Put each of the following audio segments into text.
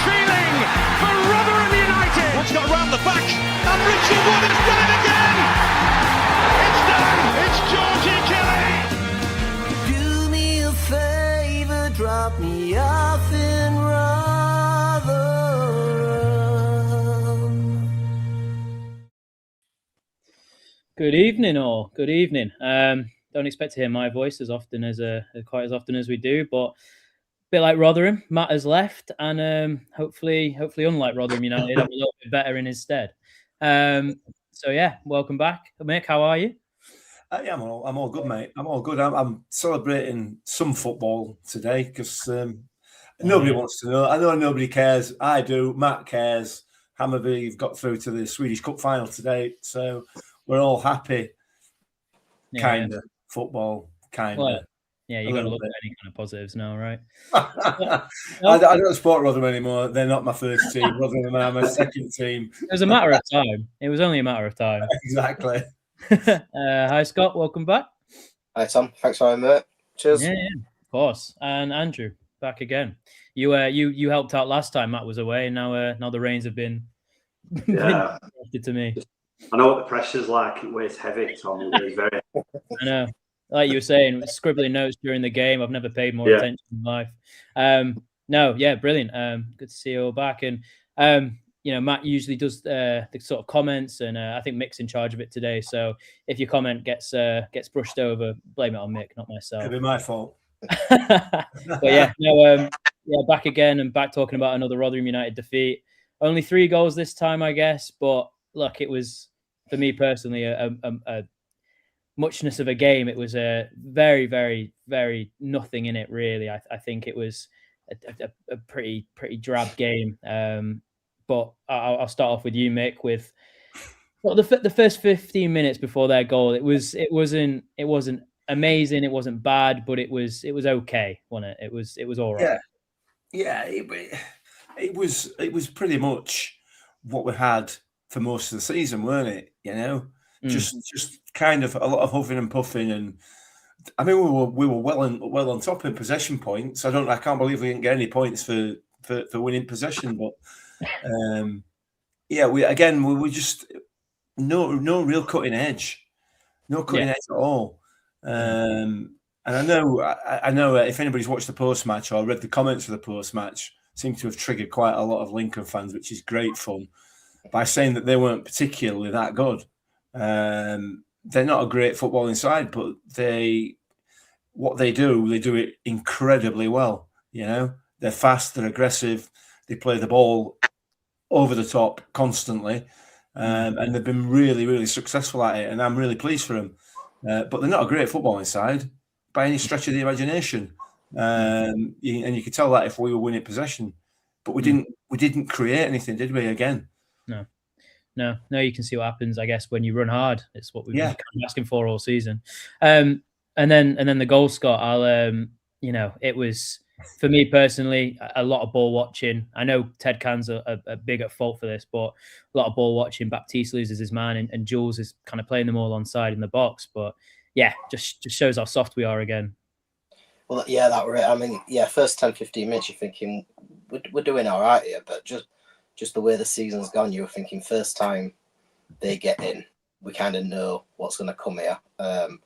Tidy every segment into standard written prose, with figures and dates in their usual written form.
feeling for Rotherham United. One's got round the back, and Richard Wood has done it again. It's done. It's Georgie Kelly. Do me a favour, drop me off in Rotherham. Good evening, all. Good evening. Don't expect to hear my voice quite as often as we do, but a bit like Rotherham, Matt has left, and hopefully, unlike Rotherham United, I'm a little bit better in his stead. So yeah, welcome back, Mick. How are you? Yeah, I'm all good, mate. I'm all good. I'm celebrating some football today because nobody wants to know. I know nobody cares. I do. Matt cares. Hammarby have got through to the Swedish Cup final today, so we're all happy. Kind of football, kind of. Well, yeah, you got to look at any kind of positives now, right? I don't support Rotherham anymore. They're not my first team. Rotherham are my second team. It was a matter of time. It was only a matter of time. Exactly. Hi, Scott. Welcome back. Hi, Tom. Thanks for having me. Cheers. Yeah, of course. And Andrew, back again. You helped out last time Matt was away, and now the reins have been drafted to me. I know what the pressure's like. It weighs heavy, Tom. It weighs very. I know. Like you were saying, scribbling notes during the game. I've never paid more attention in life. Brilliant. Good to see you all back. And Matt usually does the sort of comments, and I think Mick's in charge of it today. So if your comment gets brushed over, blame it on Mick, not myself. It'll be my fault. But back again and back talking about another Rotherham United defeat. Only 3 goals this time, I guess. But look, it was, for me personally, a muchness of a game. It was a very, very, very nothing in it, really. I think it was a pretty drab game. But I'll start off with you, Mick, with the first 15 minutes before their goal. It wasn't amazing. It wasn't bad, but it was okay, wasn't it? It was all right. Yeah. It was pretty much what we had for most of the season, weren't it? Just kind of a lot of huffing and puffing, and I mean we were well on top in possession points. I can't believe we didn't get any points for winning possession, but we just no real cutting edge, edge at all. And I know if anybody's watched the post match or read the comments of the post match, seem to have triggered quite a lot of Lincoln fans, which is great fun, by saying that they weren't particularly that good. They're not a great footballing side, but they do it incredibly well. They're fast, they're aggressive, they play the ball over the top constantly, and they've been really, really successful at it, and I'm really pleased for them. But they're not a great footballing side by any stretch of the imagination, and you could tell that if we were winning possession, but we didn't create anything, did we? Again, no. You can see what happens, I guess, when you run hard. It's what we've been asking for all season. And then the goal, Scott. It was, for me personally, a lot of ball watching. I know Ted Cairns are big at fault for this, but a lot of ball watching. Baptiste loses his man, and Jules is kind of playing them all onside in the box. But yeah, just shows how soft we are again. Well, yeah, that were it. I mean, first 10, 15 minutes, you're thinking we're doing all right here, but just the way the season's gone, you were thinking first time they get in, we kind of know what's going to come here. And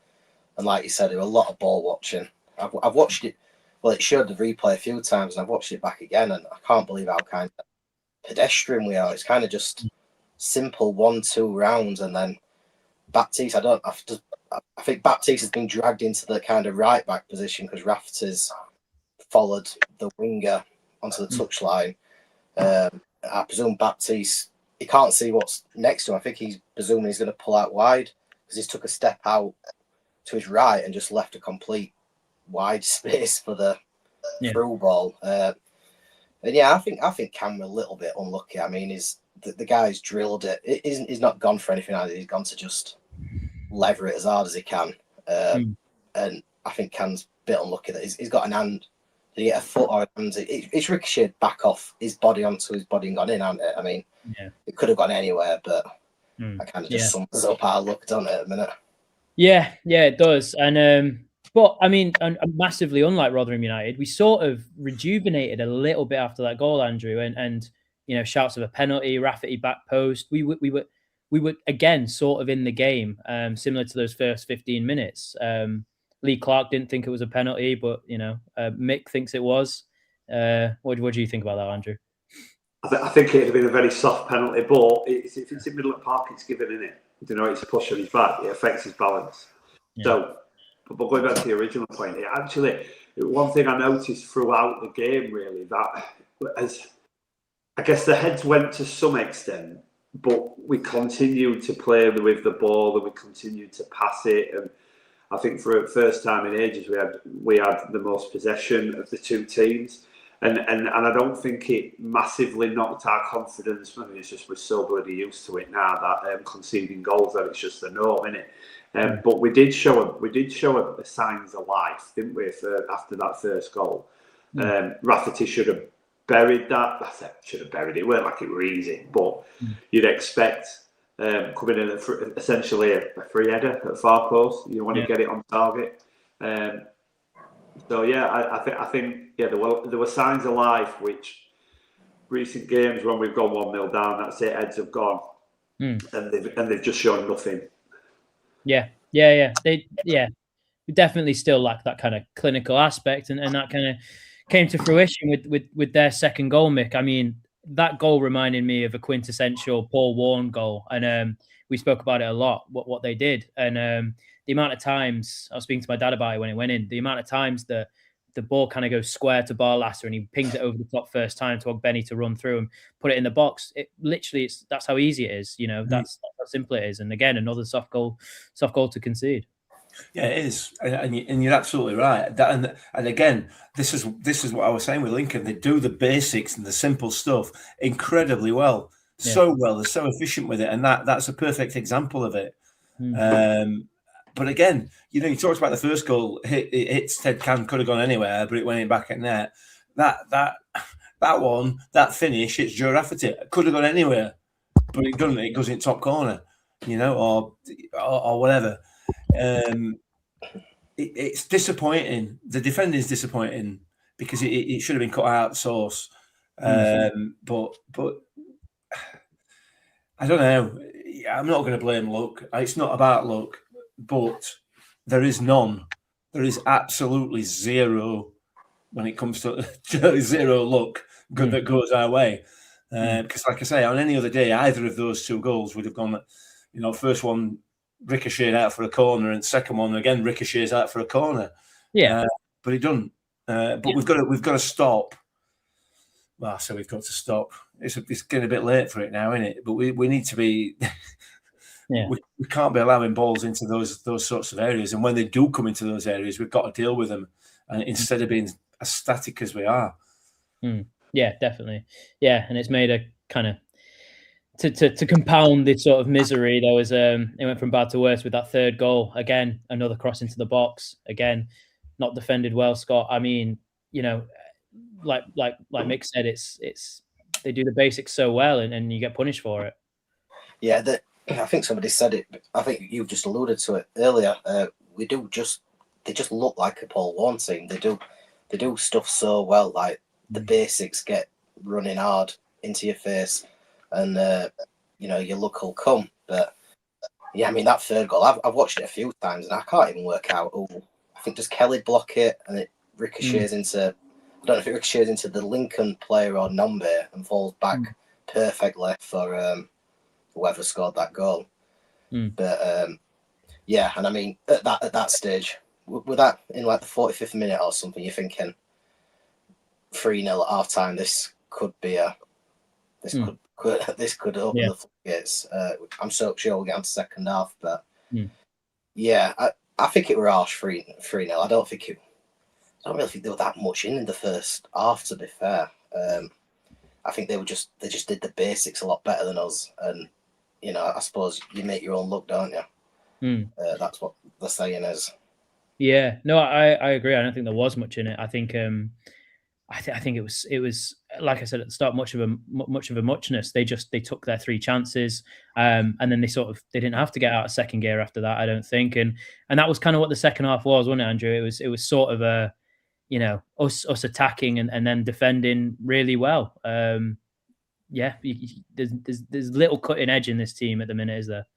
like you said, there were a lot of ball watching. I've watched it. Well, it showed the replay a few times, and I've watched it back again, and I can't believe how kind of pedestrian we are. It's kind of just simple 1-2 rounds, and then Baptiste. I think Baptiste has been dragged into the kind of right back position because Rafter's followed the winger onto the touchline. I presume Baptiste, he can't see what's next to him. I think he's presuming he's going to pull out wide because he's took a step out to his right and just left a complete wide space for the through ball. I think Cam a little bit unlucky. I mean, the guy's drilled it. He's not gone for anything either. He's gone to just lever it as hard as he can. And I think Cam's a bit unlucky that he's got an hand. Did he get a foot or a hand? It's ricocheted back off his body onto his body and gone in, hasn't it? I mean, it could have gone anywhere, but I kind of just sums up how I looked on it at a minute. Yeah, it does. And But I mean, and massively unlike Rotherham United, we sort of rejuvenated a little bit after that goal, Andrew, and you know, shouts of a penalty, Rafferty back post. We were again sort of in the game, similar to those first 15 minutes. Lee Clark didn't think it was a penalty, but you know, Mick thinks it was. What do you think about that, Andrew? I think it'd have been a very soft penalty, but if it's in middle of the park, it's given, in it. You know, it's a push on his back. It affects his balance. Yeah. So, but going back to the original point, one thing I noticed throughout the game, really, that as I guess the heads went to some extent, but we continued to play with the ball and we continued to pass it. And I think for the first time in ages, we had the most possession of the two teams. And I don't think it massively knocked our confidence. I mean, it's just we're so bloody used to it now that conceding goals, that it's just the norm, isn't it? But we did show a signs of life, didn't we? After that first goal, Rafferty should have buried that. I said should have buried it. It weren't like it were easy, but you'd expect coming in essentially a free header at far post. You want to get it on target. So yeah, I think there were signs of life, which recent games when we've gone 1-0 down, that's it, heads have gone, and they've just shown nothing. They definitely still lack that kind of clinical aspect, and that kind of came to fruition with their second goal, Mick. I mean, that goal reminded me of a quintessential Paul Warne goal, and we spoke about it a lot, what they did, and the amount of times I was speaking to my dad about it when it went in, the amount of times that the ball kind of goes square to Barlasser and he pings it over the top first time to Benny to run through and put it in the box. It literally, that's how easy it is. You know, that's how simple it is. And again, another soft goal to concede. Yeah, it is, and you're absolutely right. And again, this is what I was saying with Lincoln. They do the basics and the simple stuff incredibly well, so well. They're so efficient with it, and that's a perfect example of it. But again, you know, you talked about the first goal. It hits Ted Can, could have gone anywhere, but it went in back at net. That one, that finish, it's Joe Rafferty. It could have gone anywhere, but it doesn't. It goes in top corner, you know, or whatever. It's disappointing. The defending is disappointing because it should have been cut out source. But I don't know. I'm not going to blame luck. It's not about luck. But there is none. There is absolutely zero when it comes to zero luck that goes our way. Because, like I say, on any other day, either of those two goals would have gone. You know, first one ricocheted out for a corner, and second one again ricochets out for a corner. Yeah, but it doesn't. But we've got to stop. Well, so we've got to stop. It's getting a bit late for it now, isn't it? But we need to be. We can't be allowing balls into those sorts of areas, and when they do come into those areas, we've got to deal with them, and instead of being as static as we are. Yeah, definitely. Yeah, and it's made a kind of to compound this sort of misery. There was it went from bad to worse with that third goal. Again, another cross into the box. Again, not defended well, Scott. I mean, you know, like Mick said, it's they do the basics so well, and you get punished for it. Yeah, I think somebody said it. I think you've just alluded to it earlier. They just look like a Paul Warne team. They do stuff so well. Like the basics get running hard into your face, and you know, your luck will come. But yeah, I mean, that third goal, I've watched it a few times, and I can't even work out. I think does Kelly block it, and it ricochets into. I don't know if it ricochets into the Lincoln player or Nombe and falls back perfectly for whoever scored that goal. But yeah, and I mean, at that stage, with that in like the 45th minute or something, you're thinking 3-0 at half time. This could be this could open the floodgates. I'm so sure we'll get on to second half, but yeah, I think it were harsh 3-0. I don't really think they were that much in the first half, to be fair. I think they just did the basics a lot better than us, and you know, I suppose you make your own luck, don't you? That's what the saying is. Yeah, no, I agree. I don't think there was much in it. I think I think it was like I said at the start, much of a muchness. They took their 3 chances, and then they didn't have to get out of second gear after that, I don't think, and that was kind of what the second half was, wasn't it, Andrew? It was sort of a, us attacking and then defending really well. There's little cutting edge in this team at the minute, is there?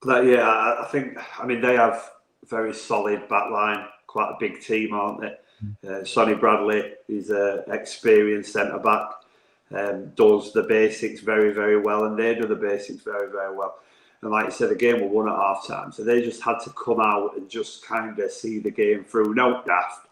I think. I mean, they have very solid backline, quite a big team, aren't they? Sonny Bradley is an experienced centre back, does the basics very, very well, and they do the basics very, very well. And like you said, the game was won at half time, so they just had to come out and just kind of see the game through. No daft.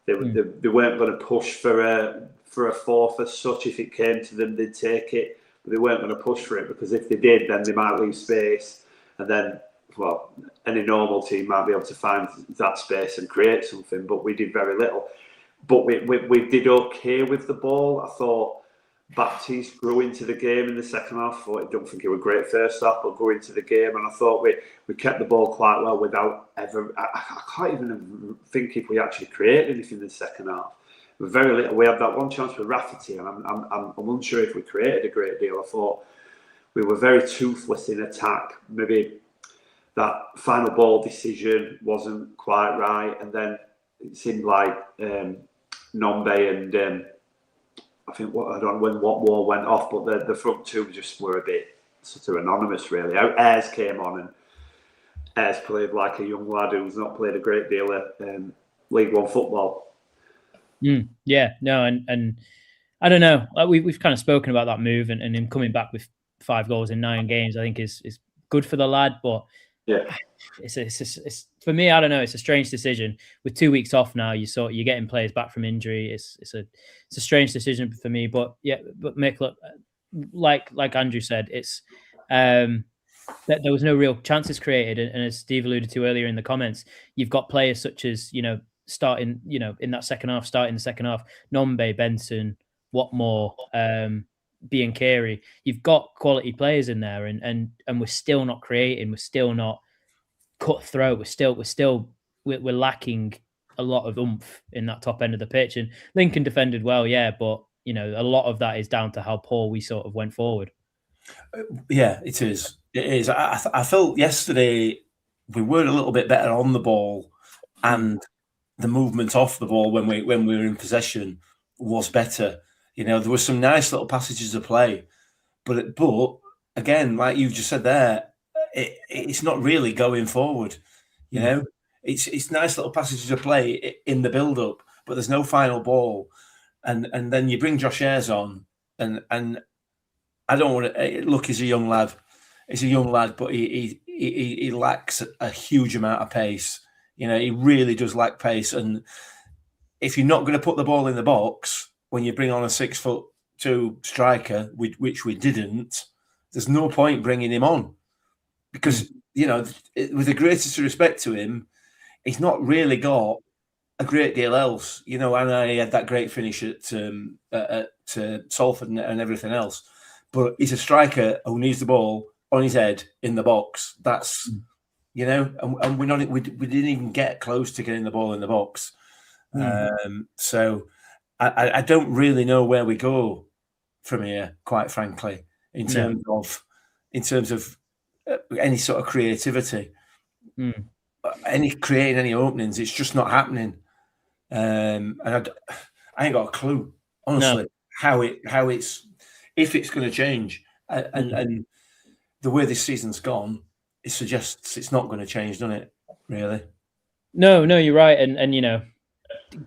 They weren't going to push for a fourth as such. If it came to them, they'd take it, but they weren't going to push for it, because if they did, then they might lose space, and then, well, any normal team might be able to find that space and create something, but we did very little. But we did okay with the ball. I thought Baptiste grew into the game in the second half. I don't think he was great first half, but grew into the game, and I thought we kept the ball quite well without ever. I can't even think if we actually created anything in the second half. Very little. We had that one chance with Rafferty, and I'm unsure if we created a great deal. I thought we were very toothless in attack. Maybe that final ball decision wasn't quite right, and then it seemed like Nombe and I think I don't know when what war went off, but the front two just were a bit sort of anonymous, really. Ayres came on, and Ayres played like a young lad who's not played a great deal of League One football. Yeah, no, and I don't know. We've kind of spoken about that move, and him coming back with 5 goals in 9 games, I think is good for the lad, but yeah, it's for me, I don't know. It's a strange decision. With 2 weeks off now, you're getting players back from injury. It's a strange decision for me. But Mick, look, like Andrew said, it's that there was no real chances created, and as Steve alluded to earlier in the comments, you've got players such as starting in that second half, Nombe, Benson, Watmore, Biancheri. You've got quality players in there, and we're still not creating. We're still not cutthroat. We're lacking a lot of oomph in that top end of the pitch. And Lincoln defended well, yeah, but a lot of that is down to how poor we sort of went forward. Yeah, it is. It is. I felt yesterday we were a little bit better on the ball, and the movement off the ball when we were in possession was better. There were some nice little passages of play, but again, like you've just said there, it's not really going forward. It's nice little passages of play in the build-up, but there's no final ball, and then you bring Josh Ayres on, and I don't want to look. He's a young lad. But he lacks a huge amount of pace. He really does lack pace, and if you're not going to put the ball in the box when you bring on a 6'2" striker, which we didn't, there's no point bringing him on, because with the greatest respect to him, he's not really got a great deal else. And I had that great finish at Salford and everything else, but he's a striker who needs the ball on his head in the box. That's and we didn't even get close to getting the ball in the box. So I don't really know where we go from here, quite frankly, in terms of any sort of creativity, creating any openings. It's just not happening, and I ain't got a clue, honestly, how it's if it's going to change, and the way this season's gone, it suggests it's not going to change, doesn't it? Really? No, you're right, and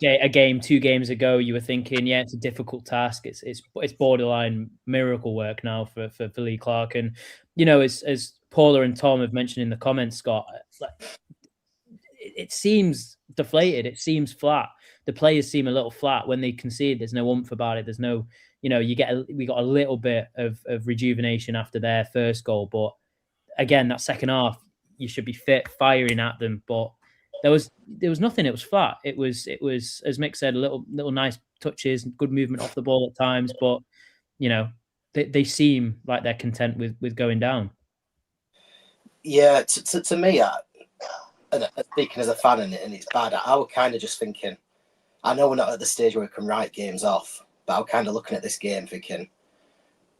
a game 2 games ago, you were thinking, yeah, it's a difficult task. It's borderline miracle work now for Lee Clark, and as Paula and Tom have mentioned in the comments, Scott, it seems deflated. It seems flat. The players seem a little flat when they concede. There's no oomph about it. There's no, we got a little bit of rejuvenation after their first goal, but again, that second half, you should be firing at them, but there was nothing. It was flat. It was as Mick said, little nice touches, good movement off the ball at times, but they seem like they're content with going down. Yeah, to me, speaking as a fan in it, and it's bad, I was kind of just thinking, I know we're not at the stage where we can write games off, but I'm kind of looking at this game thinking,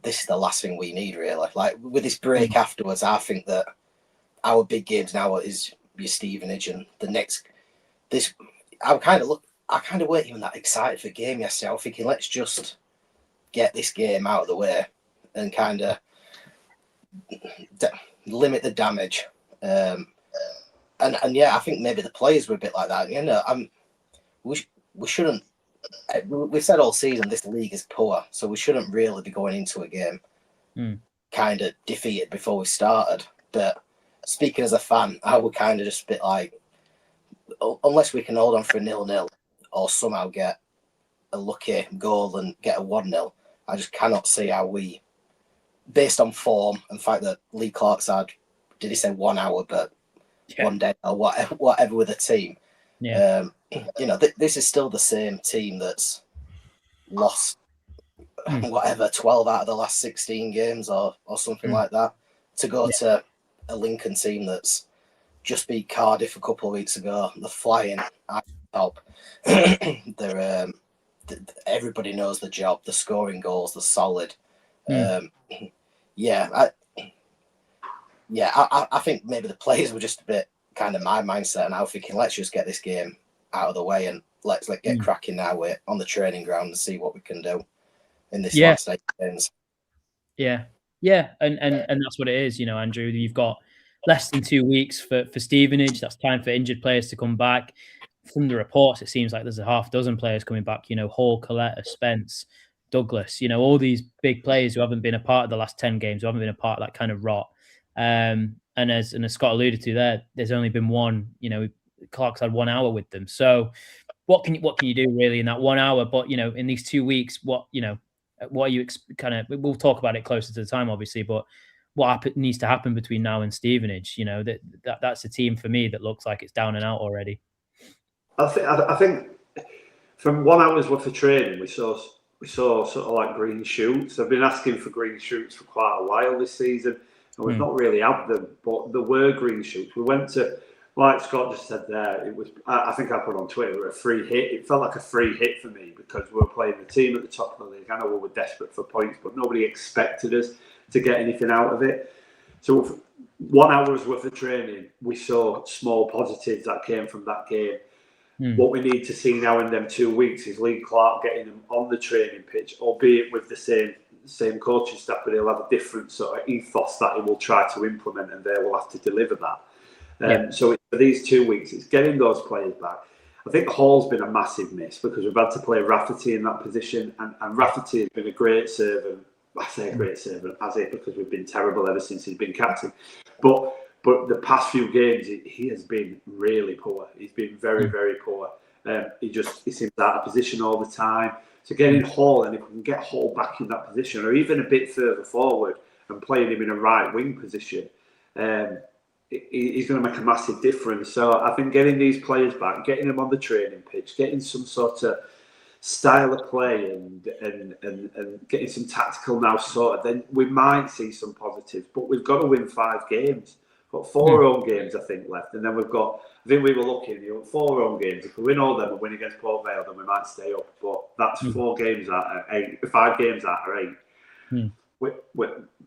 this is the last thing we need, really. Like, with this break afterwards, I think that our big games now is your Stevenage, and the next, this, I kind of weren't even that excited for the game yesterday. I was thinking, let's just get this game out of the way and kind of limit the damage. And yeah, I think maybe the players were a bit like that. You know, we shouldn't. We've said all season this league is poor, so we shouldn't really be going into a game kind of defeated before we started. But speaking as a fan, I would kind of just a bit like, unless we can hold on for a 0-0 or somehow get a lucky goal and get a 1-0, I just cannot see how we, based on form and the fact that Lee Clark's had, did he say 1 hour, but 1 day or whatever with the team. Yeah. You know, this is still the same team that's lost whatever 12 out of the last 16 games or something like that, to go to a Lincoln team that's just beat Cardiff a couple of weeks ago. They're flying at the top. They're everybody knows the job. They're scoring goals. They're solid. I think maybe the players were just a bit kind of my mindset, and I was thinking, let's just get this game out of the way and let's get cracking now. We're on the training ground and see what we can do in this last 8 games. Yeah, and that's what it is, you know, Andrew. You've got less than 2 weeks for Stevenage. That's time for injured players to come back. From the reports, it seems like there's a half dozen players coming back. You know, Hall, Coletta, Spence, Douglas. You know, all these big players who haven't been a part of the last 10 games, who haven't been a part of that kind of rot. And as Scott alluded to there's only been one. You know, Clark's had 1 hour with them. So what can you do really in that 1 hour? But you know, in these 2 weeks, what are you kind of? We'll talk about it closer to the time, obviously. But what needs to happen between now and Stevenage? You know, that's a team for me that looks like it's down and out already. I think from 1 hour's worth of training, we saw sort of like green shoots. I've been asking for green shoots for quite a while this season, and we've not really had them. But there were green shoots. We went to, like Scott just said there, it was. I think I put on Twitter, a free hit. It felt like a free hit for me because we were playing the team at the top of the league. I know we were desperate for points, but nobody expected us to get anything out of it. So 1 hour's worth of training, we saw small positives that came from that game. What we need to see now in them 2 weeks is Lee Clark getting them on the training pitch, albeit with the same coaching staff, but he'll have a different sort of ethos that he will try to implement, and they will have to deliver that. So for these 2 weeks, it's getting those players back. I think Hall's been a massive miss because we've had to play Rafferty in that position, and Rafferty has been a great servant. I say a great servant, as it, because we've been terrible ever since he's been captain. But the past few games, he has been really poor. He's been very, very poor. He seems out of position all the time. So getting Hall, and if we can get Hall back in that position, or even a bit further forward and playing him in a right wing position, he's going to make a massive difference. So I think getting these players back, getting them on the training pitch, getting some sort of style of play and getting some tactical now sorted, then we might see some positives. But we've got to win 5 games. Got 4 home games, I think, left, and then we've got. I think we were looking. 4 home games. If we win all them and win against Port Vale, then we might stay up. But that's 4 games out of 8. 5 games out of 8.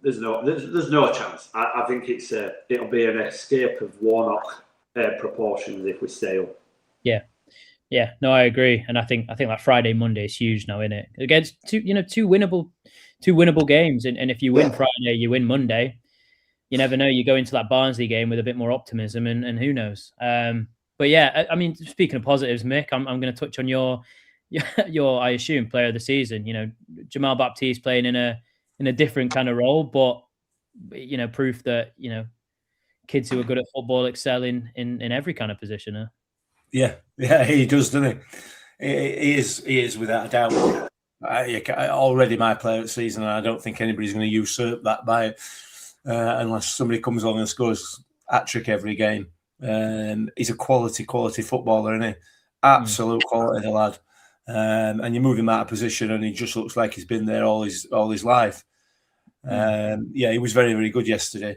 There's no chance. I think it'll be an escape of Warnock proportions if we stay up. Yeah. No, I agree, and I think that Friday Monday is huge now, isn't it? Against two winnable games, and if you win Friday, you win Monday. You never know. You go into that Barnsley game with a bit more optimism, and who knows? But yeah, I mean, speaking of positives, Mick, I'm going to touch on your I assume player of the season. You know, Jamal Baptiste playing in a different kind of role, but you know, proof that kids who are good at football excel in every kind of position. Huh? Yeah, he does, doesn't he? He is without a doubt. Already my player of the season, and I don't think anybody's going to usurp that by it. Unless somebody comes along and scores hat-trick every game. He's a quality footballer, isn't he? Absolute quality, the lad. And you move him out of position and he just looks like he's been there all his life. He was very, very good yesterday.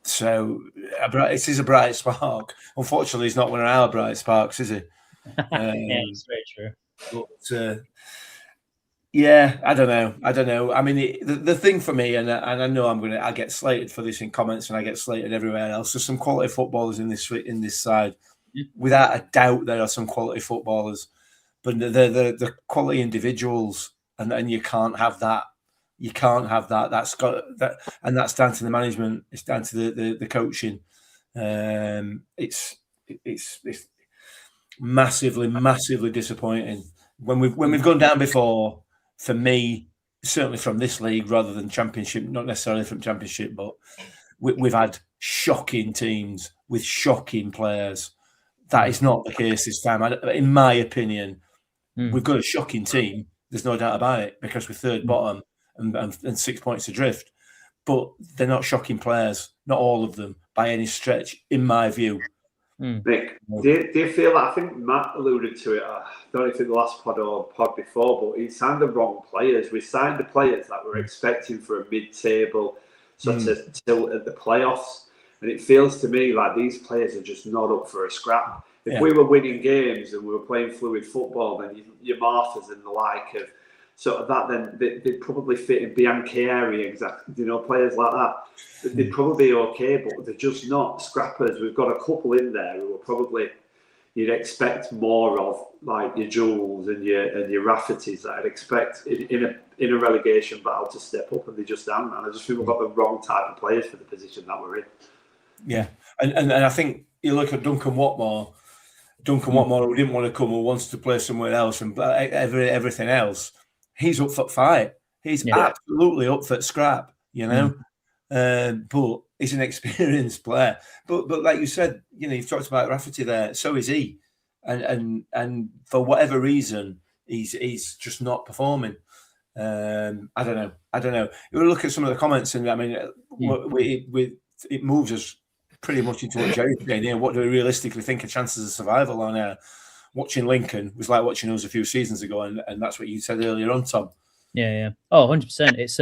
So it is a bright spark. Unfortunately, he's not one of our bright sparks, is he? Yeah, it's very true. But, yeah, I don't know. I mean, the thing for me, and I know I get slated for this in comments, and I get slated everywhere else. There's some quality footballers in this side. Yeah. Without a doubt, there are some quality footballers, but the quality individuals, and you can't have that. You can't have that. That's got that, and that's down to the management. It's down to the coaching. It's massively disappointing when we've gone down before. For me, certainly from this league rather than Championship, not necessarily from Championship, but we've had shocking teams with shocking players. That is not the case this time. In my opinion, we've got a shocking team. There's no doubt about it, because we're third bottom and 6 points adrift. But they're not shocking players, not all of them by any stretch, in my view. Nick, do you feel that? I think Matt alluded to it. I don't know if it's the last pod or pod before, but he signed the wrong players. We signed the players that we're expecting for a mid-table, such as till at the playoffs. And it feels to me like these players are just not up for a scrap. If we were winning games and we were playing fluid football, then your Marthas and the like of sort of that, then they'd probably fit in Bianchieri, exactly, players like that. They'd probably be okay, but they're just not scrappers. We've got a couple in there who are probably you'd expect more of, like your Jules and your Raffertys that I'd expect in a relegation battle to step up, and they just haven't. And I just think we've got the wrong type of players for the position that we're in. Yeah, and I think you look at Duncan Watmore, who didn't want to come, who wants to play somewhere else, and everything else. He's up for fight. He's absolutely up for scrap, but he's an experienced player. But like you said, you've talked about Rafferty there. So is he, and for whatever reason, he's just not performing. I don't know. You look at some of the comments, and I mean, it moves us pretty much into what Jerry's saying here. What do we realistically think of chances of survival on watching Lincoln was like watching us a few seasons ago, and that's what you said earlier on, Tom. Yeah. Oh, 100%. It's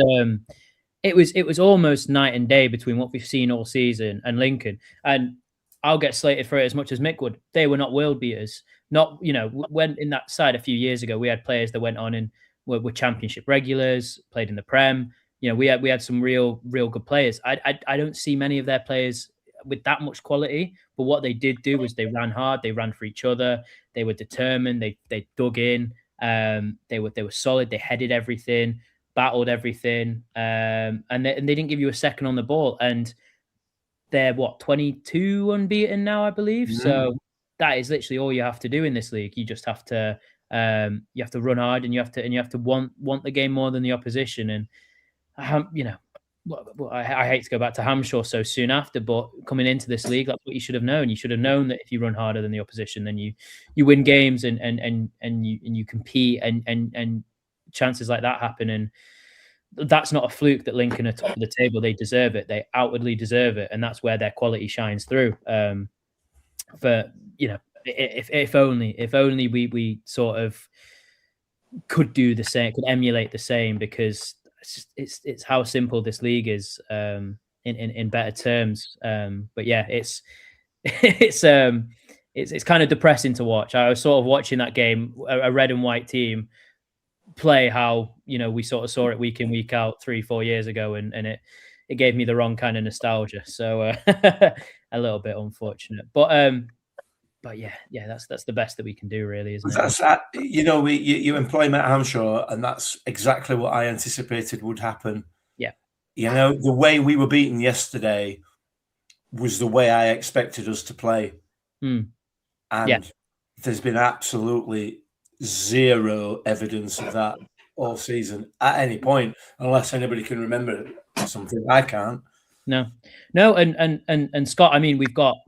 it was almost night and day between what we've seen all season and Lincoln. And I'll get slated for it as much as Mick would. They were not world beaters. Not, when in that side a few years ago, we had players that went on and were championship regulars, played in the Prem. We had some real good players. I don't see many of their players with that much quality, but what they did do was they ran hard, they ran for each other, they were determined, they dug in, they were solid, they headed everything, battled everything, and they didn't give you a second on the ball. And they're 22 unbeaten now, I believe. So that is literally all you have to do in this league. You just have to run hard, and you have to want the game more than the opposition. And I hate to go back to Hampshire so soon after, but coming into this league, that's what you should have known. You should have known that if you run harder than the opposition, then you win games and you compete, and chances like that happen. And that's not a fluke that Lincoln are top of the table. They deserve it. They outwardly deserve it, and that's where their quality shines through. If only we sort of could do the same, could emulate the same, because it's how simple this league is, in better terms. But yeah, it's kind of depressing to watch. I was sort of watching that game, a red and white team play how we sort of saw it week in, week out 3-4 years ago, and it gave me the wrong kind of nostalgia. So a little bit unfortunate, but yeah, that's the best that we can do, really, isn't it? That's you employ Matt Hampshire, and that's exactly what I anticipated would happen. Yeah, the way we were beaten yesterday was the way I expected us to play, and there's been absolutely zero evidence of that all season at any point, unless anybody can remember something. I can't. No, and Scott. I mean, we've got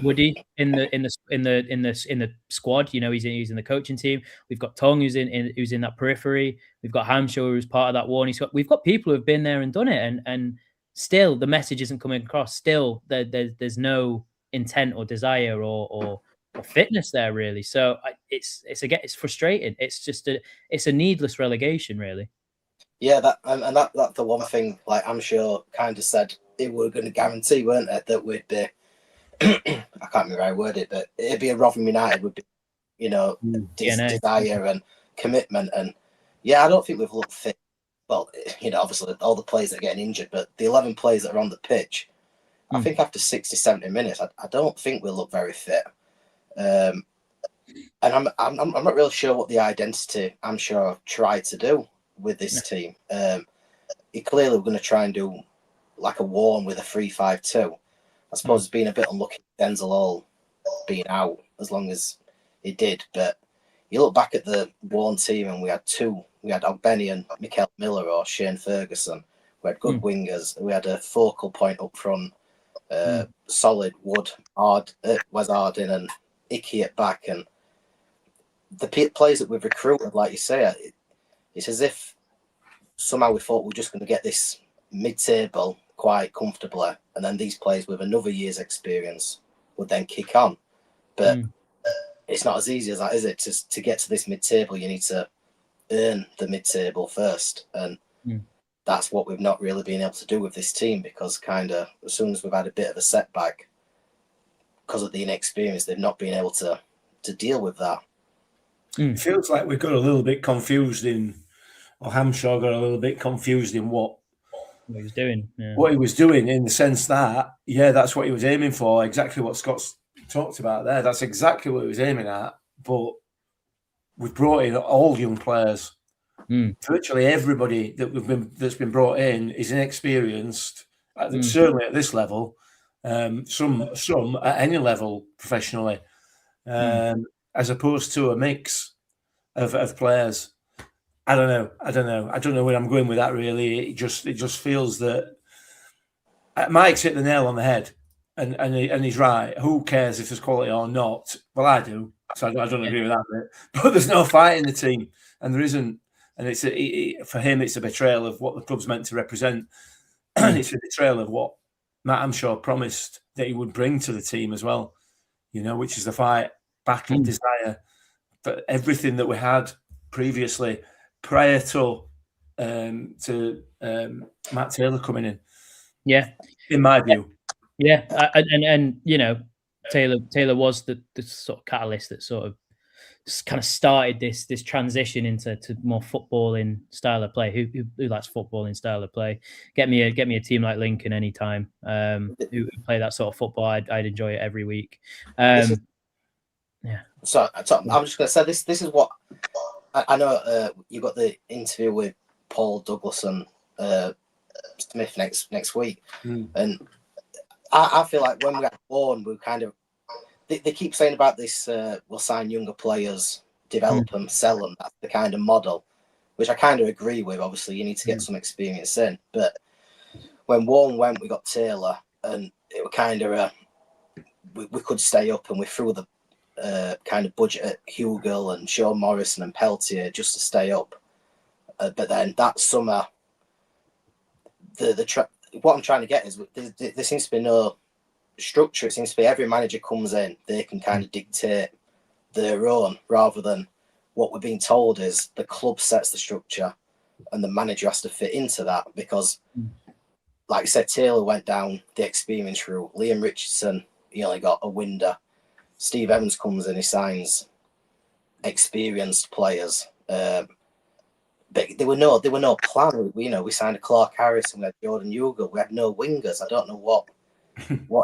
Woody in the squad. He's in the coaching team. We've got Tong who's in that periphery. We've got Hampshire who's part of that warning squad. We've got people who've been there and done it, and still the message isn't coming across. Still, there's no intent or desire or fitness there, really. So it's frustrating. It's just a needless relegation, really. Yeah, that's the one thing. Like, I'm sure kind of said it were going to guarantee, weren't it, that we'd be. I can't remember how I worded it, but it'd be a Rotherham United would be you know, DNA. desire and commitment. And yeah, I don't think we've looked fit. Well, you know, obviously all the players that are getting injured, but the 11 players that are on the pitch, I think after 60, 70 minutes, I don't think we look very fit. And I'm not really sure what the identity I'm sure I've tried to do with this team. It clearly we're going to try and do like a Warren with a 3-5-2. I suppose it's been a bit unlucky Denzel all being out as long as he did. But you look back at the Warren team and we had Ogbenny and Mikel Miller or Shane Ferguson. We had good wingers. We had a focal point up front, solid Wood, Wes Harding and Icky at back. And the players that we've recruited, like you say, it's as if somehow we thought we were just going to get this mid-table quite comfortably, and then these players with another year's experience would then kick on. But it's not as easy as that, is it? To get to this mid-table, you need to earn the mid-table first, and that's what we've not really been able to do with this team, because kind of as soon as we've had a bit of a setback because of the inexperience, they've not been able to deal with that. It feels like we got a little bit confused or Hampshire got a little bit confused in what he was doing. Yeah. What he was doing, in the sense that, that's what he was aiming for. Exactly what Scott's talked about there. That's exactly what he was aiming at. But we've brought in all young players. Virtually everybody that's been brought in is inexperienced, certainly at this level. Some at any level professionally, as opposed to a mix of players. I don't know where I'm going with that, really. It just feels that Mike's hit the nail on the head, and he's right. Who cares if there's quality or not? Well, I do, so I don't agree with that bit. But there's no fight in the team, and there isn't. And for him, it's a betrayal of what the club's meant to represent. It's a betrayal of what Matt Hampshire promised that he would bring to the team as well, which is the fight, battle, desire, but everything that we had previously, prior to Matt Taylor coming in. Yeah, in my view. Yeah, and Taylor was the sort of catalyst that sort of kind of started this transition into more footballing style of play. Who likes footballing style of play? Get me a team like Lincoln anytime. Who play that sort of football? I'd enjoy it every week. So I'm just going to say this is what I know. You got the interview with Paul Douglas and Smith next week, and I feel like when we got born, we kind of they keep saying about this. We'll sign younger players, develop them, sell them. That's the kind of model, which I kind of agree with. Obviously, you need to get some experience in. But when Warren went, we got Taylor, and it was kind of we could stay up, and we threw the kind of budget at Hugel and Sean Morrison and Peltier just to stay up. But then that summer, what I'm trying to get is there seems to be no structure. It seems to be every manager comes in, they can kind of dictate their own, rather than what we're being told is the club sets the structure and the manager has to fit into that. Because, like I said, Taylor went down the experience route. Liam Richardson, he only got a window. Steve Evans comes in, he signs experienced players. But there were no plan. We signed a Clark Harris and we had Jordan Hugel. We had no wingers. I don't know what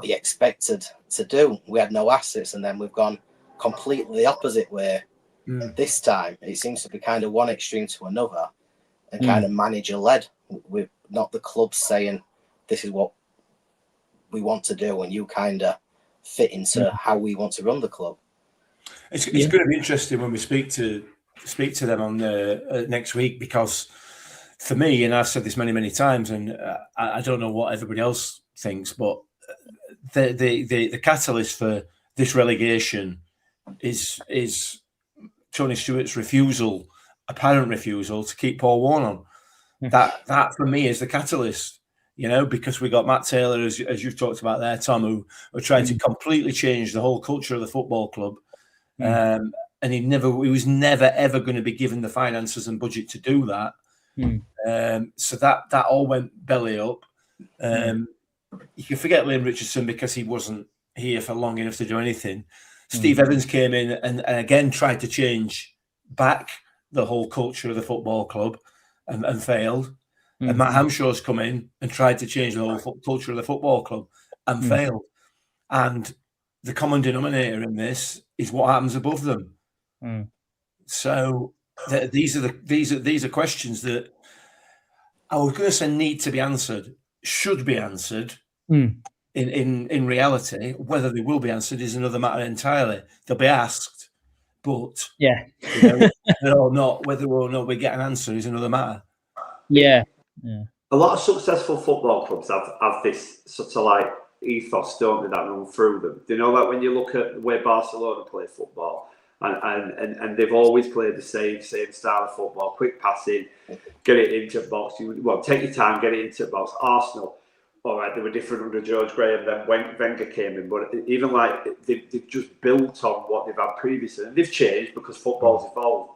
he expected to do. We had no assets, and then we've gone completely the opposite way. This time it seems to be kind of one extreme to another, and kind of manager led, with not the club saying this is what we want to do, and you kind of fit into how we want to run the club. It's going to be interesting when we speak to them on next week, because for me, and I've said this many times, and I don't know what everybody else thinks, but the catalyst for this relegation is Tony Stewart's apparent refusal to keep Paul Warne on. That for me is the catalyst, because we got Matt Taylor, as you've talked about there, Tom, who are trying to completely change the whole culture of the football club. And he was never ever going to be given the finances and budget to do that. So that all went belly up. You can forget Liam Richardson because he wasn't here for long enough to do anything. Steve Evans came in and again tried to change back the whole culture of the football club and failed. And Matt Hamshaw's come in and tried to change the whole culture of the football club and failed. And the common denominator in this is what happens above them. So these are questions that I was going to say need to be answered, should be answered. In reality, whether they will be answered is another matter entirely. They'll be asked, but whether or not we get an answer is another matter. Yeah. A lot of successful football clubs have this sort of like ethos, don't they, that run through them. You know, like when you look at the way Barcelona play football, and they've always played the same style of football: quick passing, get it into the box. Take your time, get it into the box. Arsenal, all right, they were different under George Graham. Then when Wenger came in, but even like they've just built on what they've had previously, and they've changed because football's evolved.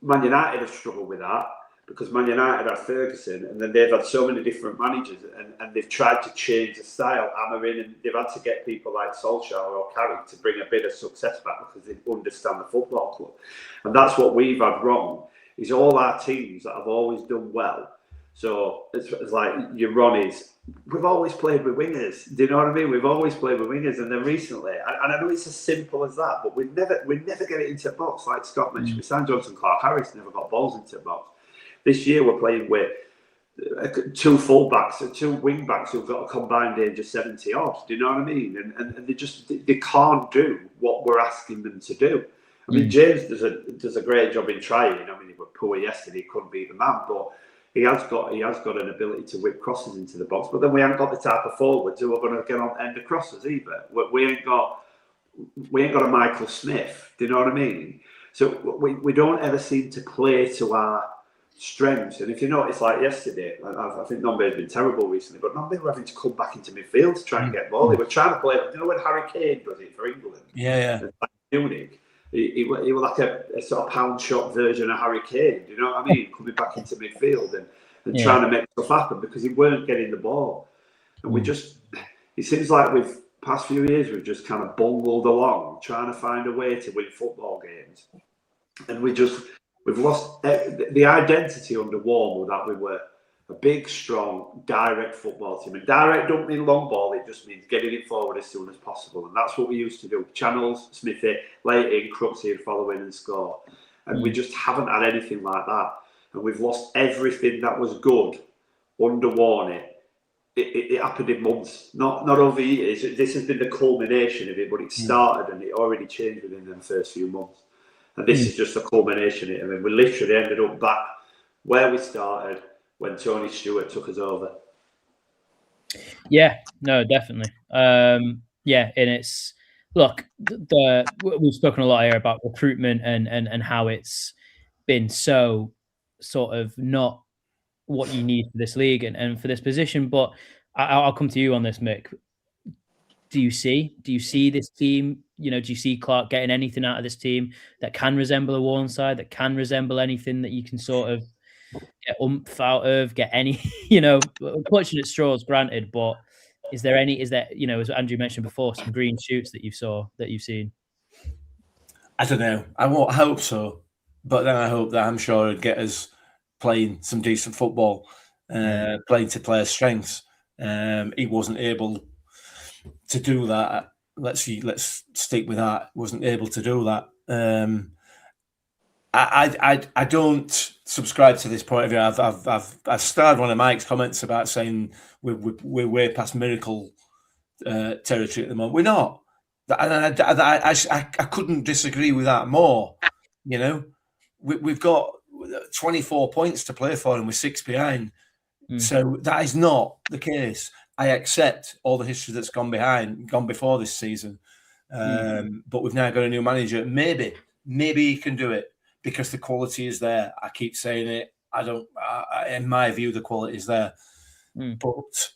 Man United have struggled with that because Man United had Ferguson, and then they've had so many different managers, and they've tried to change the style, Amorim, and they've had to get people like Solskjaer or Carrick to bring a bit of success back because they understand the football club. And that's what we've had wrong, is all our teams that have always done well. So it's like your Ronnies, we've always played with wingers. Do you know what I mean? We've always played with wingers, and then recently, and I know it's as simple as that, but we never get it into the box. Like Scott mentioned, we signed Johnson Clark-Harris, never got balls into the box. This year we're playing with two full-backs and two wing-backs who've got a combined age of 70 odd. Do you know what I mean? And they can't do what we're asking them to do. I mean, James does a great job in trying. I mean, he was poor yesterday, he couldn't beat the man, but he has got an ability to whip crosses into the box. But then we haven't got the type of forwards who are going to get on end of crosses either. We ain't got a Michael Smith. Do you know what I mean? So we don't ever seem to play to our strengths. And if you notice, like yesterday, I think Nombe's been terrible recently, but Nombe were having to come back into midfield to try and get ball. They were trying to play. You know when Harry Kane does it for England? Yeah. Munich. He was like a sort of pound shot version of Harry Kane. Do you know what I mean? Coming back into midfield and trying to make stuff happen because he weren't getting the ball. And it seems like we've past few years we've just kind of bungled along trying to find a way to win football games, and we've lost the identity under Warmwood that we were a big, strong, direct football team. And direct don't mean long ball, it just means getting it forward as soon as possible. And that's what we used to do. Channels, Smithy, late in, Crooksy would follow in and score. And we just haven't had anything like that. And we've lost everything that was good under Warney. It happened in months, not over years. This has been the culmination of it, but it started and it already changed within the first few months. And this is just a culmination of it. I mean, we literally ended up back where we started when Tony Stewart took us over. Yeah, no, definitely. And it's we've spoken a lot here about recruitment and how it's been so sort of not what you need for this league and for this position. But I'll come to you on this, Mick. Do you see this team? You know, do you see Clark getting anything out of this team that can resemble a Warnside, that can resemble anything that you can sort of get oomph out of, get any, clutching at straws, granted, but is there, as Andrew mentioned before, some green shoots that you've seen? I don't know. I hope so, but then I hope that I'm sure it'd get us playing some decent football, playing to players' strengths. He wasn't able to do that. Let's stick with that. Wasn't able to do that. I don't subscribe to this point of view. I've starred one of Mike's comments about saying we're way past miracle territory at the moment. We're not. And I couldn't disagree with that more. You know, we've got 24 points to play for, and we're 6 behind. So that is not the case. I accept all the history that's gone before this season, but we've now got a new manager. Maybe he can do it because the quality is there. I keep saying it. In my view, the quality is there, but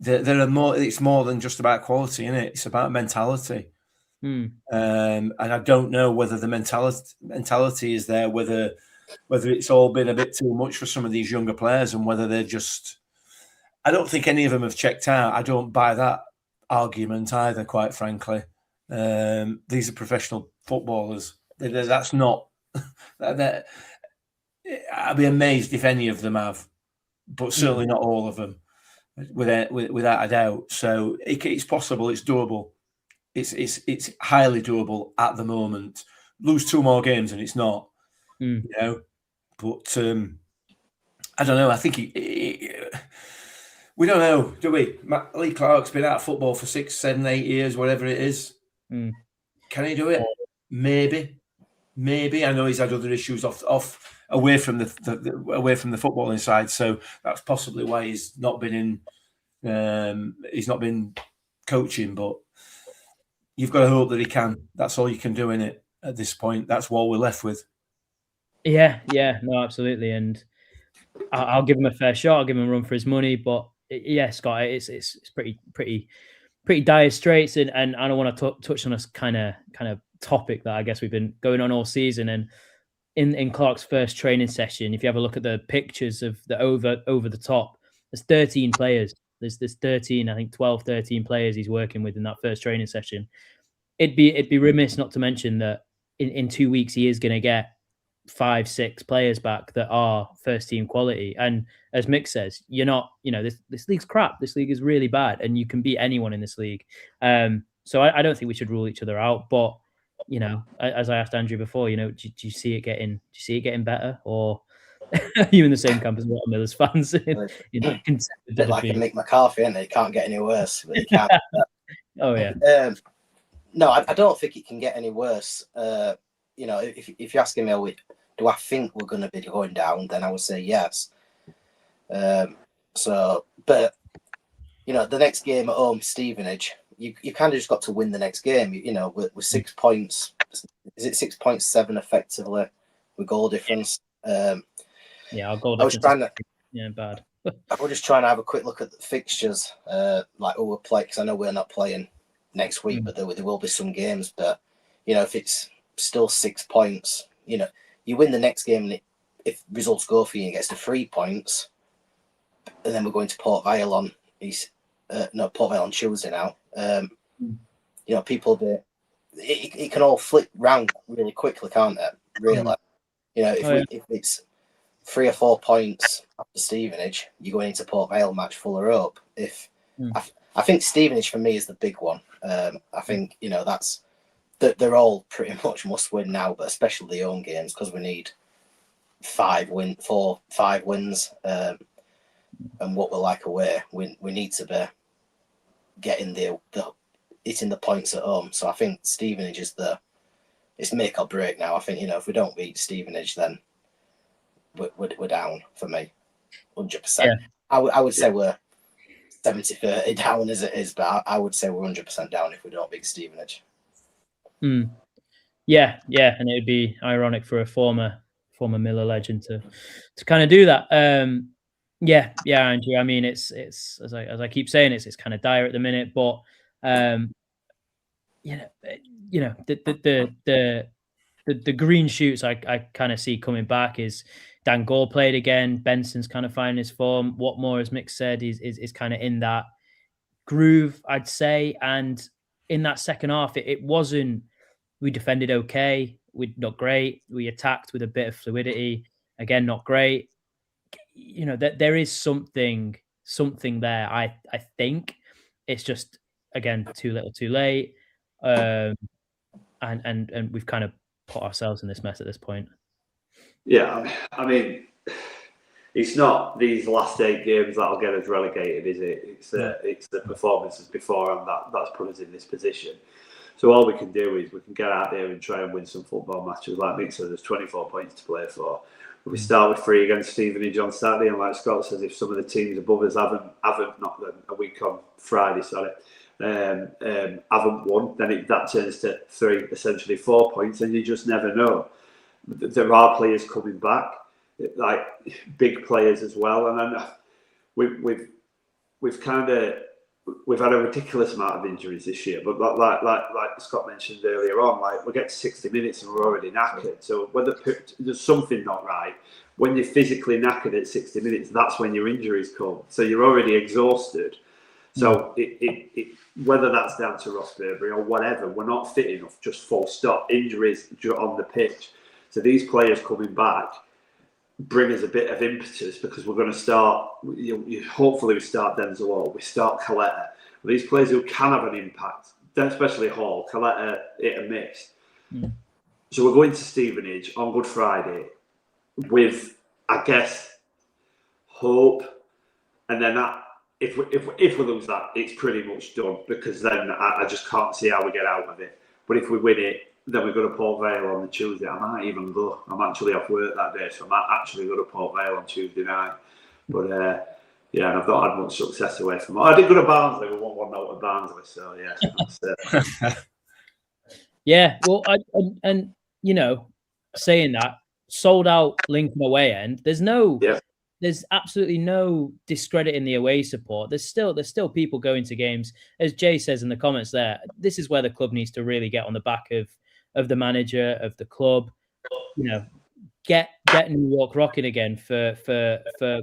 there are more. It's more than just about quality, isn't it? It's about mentality, and I don't know whether the mentality is there. Whether it's all been a bit too much for some of these younger players, and whether they're just. I don't think any of them have checked out. I don't buy that argument either, quite frankly. These are professional footballers. That's not. I'd be amazed if any of them have, but certainly not all of them, without a doubt. So it's possible. It's doable. It's highly doable at the moment. Lose 2 more games and it's not. You know, but I don't know. I think we don't know, do we? Lee Clark's been out of football for 6, 7, 8 years, whatever it is. Can he do it? Maybe. I know he's had other issues off away from the footballing side, so that's possibly why he's not been coaching. But you've got to hope that he can. That's all you can do in it at this point. That's what we're left with. Yeah, no, absolutely, and I'll give him a fair shot. I'll give him a run for his money. But yeah, Scott, it's pretty dire straits, and I don't want to touch on this kind of topic that I guess we've been going on all season. And in Clark's first training session, if you have a look at the pictures of the over the top, there's 13 players. There's 13, I think 12, 13 players he's working with in that first training session. It'd be remiss not to mention that in 2 weeks he is going to get 5, 6 players back that are first team quality. And as Mick says, you're not, this league's crap. This league is really bad, and you can beat anyone in this league. So I don't think we should rule each other out. But as I asked Andrew before, do you see it getting better, or are you in the same camp as what Millers fans? Bit like a Mick McCarthy, isn't it? It can't get any worse. But it can't. Oh yeah. No, I don't think it can get any worse. If you're asking me, do I think we're going to be going down? Then I would say yes. But the next game at home, Stevenage, you kind of just got to win the next game. With 6 points, is it 6.7 effectively with goal difference? Our goal difference. Bad. I was just trying to have a quick look at the fixtures, like who we're playing, because I know we're not playing next week, but there will be some games. But if it's still 6 points, you win the next game, and if results go for you, it gets to 3 points, and then we're going to Port Vale on Tuesday now. People it can all flip round really quickly, can't it? Really, if it's 3 or 4 points after Stevenage, you're going into Port Vale match full of hope. I think Stevenage for me is the big one. I think that's that they're all pretty much must win now, but especially the home games, because we need 5 wins. And what we're like away, we need to be getting hitting the points at home. So I think Stevenage it's make or break now. I think if we don't beat Stevenage, then we're down for me, 100%. Yeah. I would say we're 70-30 down as it is, but I would say we're 100% down if we don't beat Stevenage. Yeah, and it'd be ironic for a former Miller legend to kind of do that. Yeah, Andrew. I mean, it's as I keep saying, it's kind of dire at the minute, but the green shoots I kind of see coming back is Dan Gore played again. Benson's kind of finding his form. Watmore, as Mick said, is kind of in that groove, I'd say. And in that second half, it wasn't. We defended okay. We're not great. We attacked with a bit of fluidity. Again, not great. There is something there. I think it's just, again, too little, too late. And we've kind of put ourselves in this mess at this point. Yeah, I mean, it's not these last 8 games that'll get us relegated, is it? It's the performances before, and that's put us in this position. So all we can do is we can get out there and try and win some football matches. Like Mick said, there's 24 points to play for. We start with 3 against Stevenage on Saturday, and like Scott says, if some of the teams above us haven't not a week on Friday, haven't won, then that turns to 3, essentially 4 points, and you just never know. There are players coming back, like big players as well, and then we've had a ridiculous amount of injuries this year. But like Scott mentioned earlier on, like we get to 60 minutes and we're already knackered. So whether there's something not right, when you're physically knackered at 60 minutes, that's when your injuries come. So you're already exhausted. So whether that's down to Ross Burberry or whatever, we're not fit enough, just full stop. Injuries on the pitch. So these players coming back bring us a bit of impetus because we're going to start, hopefully we start Denzel, we start Coletta. These players who can have an impact, especially Hall, Coletta, hit and miss. So we're going to Stevenage on Good Friday with, I guess, hope, and then that if we lose that, it's pretty much done because then I just can't see how we get out of it. But if we win it, then we go to Port Vale on the Tuesday. I might even go. I'm actually off work that day, so I might actually go to Port Vale on Tuesday night. But yeah, and I've not had much success away from it. I did go to Barnsley. We won 1-0 at Barnsley, so yeah. That's it. Yeah, well, and you know, saying that, sold out Lincoln away end. There's absolutely no discrediting the away support. There's still people going to games. As Jay says in the comments there, this is where the club needs to really get on the back of the manager, of the club. You know, get New York rocking again for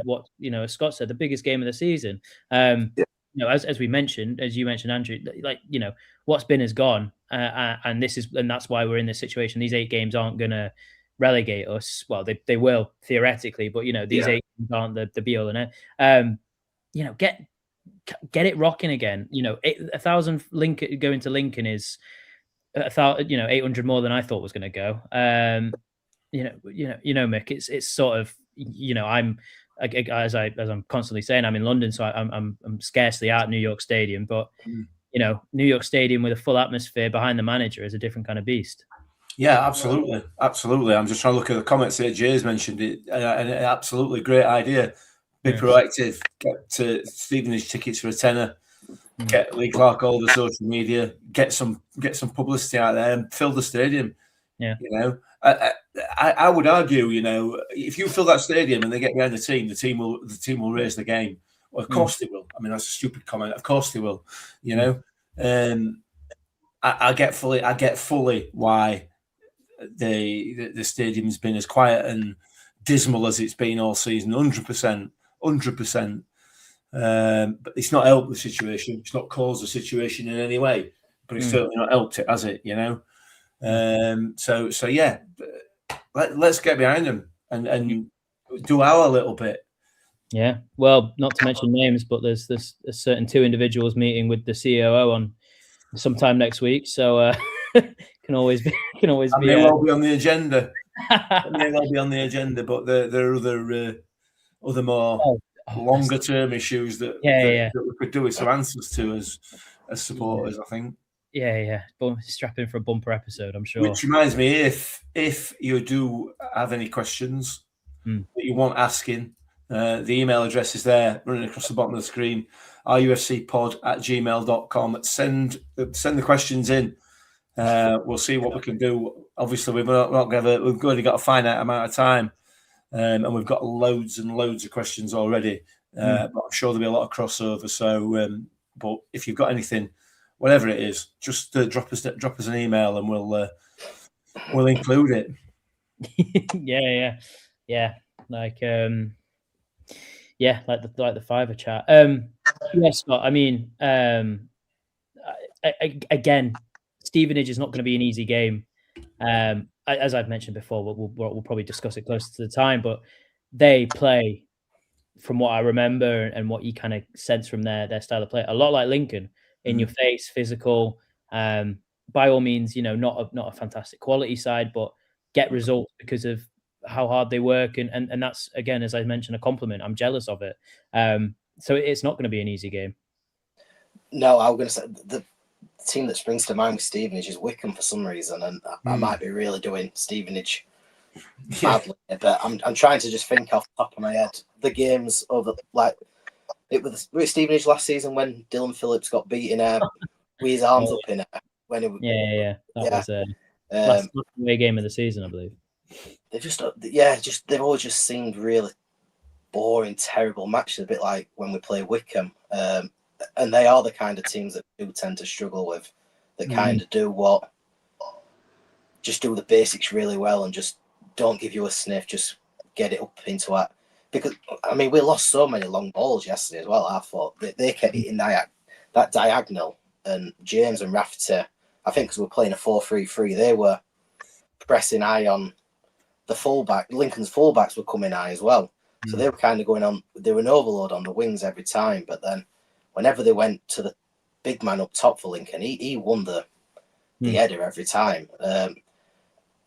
what, you know, as Scott said, the biggest game of the season. You know, as we mentioned, as you mentioned, Andrew, like, you know, what's been is gone, and that's why we're in this situation. These 8 games aren't gonna relegate us. Well, they will theoretically, but you know, these 8 games aren't the be all and end. You know, get it rocking again. You know, 1,000 Lincoln going to Lincoln is 1,000, you know, 800 more than I thought was going to go. You know, Mick, it's sort of, you know, as I'm constantly saying, I'm in London, so I'm scarcely at New York Stadium, but you know, New York Stadium with a full atmosphere behind the manager is a different kind of beast. Yeah, absolutely. I'm just trying to look at the comments here. Jay's mentioned it, and absolutely great idea. Be proactive. Get to Stevenage tickets for a tenner. Get Lee Clark all the social media. Get some publicity out there and fill the stadium. Yeah, you know, I would argue, you know, if you fill that stadium and they get behind the team will raise the game. Well, of course they will. I mean, that's a stupid comment. Of course they will. You know, I get fully why the stadium's been as quiet and dismal as it's been all season. 100%. But it's not helped the situation. It's not caused the situation in any way. But it's certainly not helped it, has it? You know. So yeah, let's get behind them and do our little bit. Yeah. Well, not to mention names, but there's a certain 2 individuals meeting with the COO on sometime next week. So can always be. May well be on the agenda. May well be on the agenda, but there are other more longer term issues that we could do with some answers to as supporters. I think. Yeah. Strap in for a bumper episode, I'm sure. Which reminds me, if you do have any questions that you want asking, the email address is there, running across the bottom of the screen. rufcpod@gmail.com. Send the questions in. We'll see what we can do. Obviously, we've only got a finite amount of time, and we've got loads and loads of questions already. But I'm sure there'll be a lot of crossover. So, but if you've got anything, whatever it is, just drop us an email, and we'll include it. Yeah. Like the Fiverr chat. Yeah, Scott. I mean, again, Stevenage is not going to be an easy game. As I've mentioned before, we'll probably discuss it closer to the time, but they play, from what I remember and what you kind of sense from their style of play, a lot like Lincoln, in your face, physical. By all means, you know, not a fantastic quality side, but get results because of how hard they work, and that's, again, as I mentioned, a compliment. I'm jealous of it. So it's not going to be an easy game. No, I was going to say the team that springs to mind with Stevenage is Wickham for some reason, and I might be really doing Stevenage badly, but I'm trying to just think off the top of my head the games over, like it was Stevenage last season when Dylan Phillips got beaten with his arms up in air. When it was, that was last away game of the season, I believe. They've all just seemed really boring, terrible matches, a bit like when we play Wickham. And they are the kind of teams that do tend to struggle with, that kind of do the basics really well and just don't give you a sniff, just get it up into that. Because, I mean, we lost so many long balls yesterday as well. I thought they kept hitting that diagonal, and James and Rafferty, I think because we're playing a 4-3-3, they were pressing high on the fullback. Lincoln's fullbacks were coming high as well. So they were kind of going on, they were an overload on the wings every time. But then whenever they went to the big man up top for Lincoln, he won the header every time.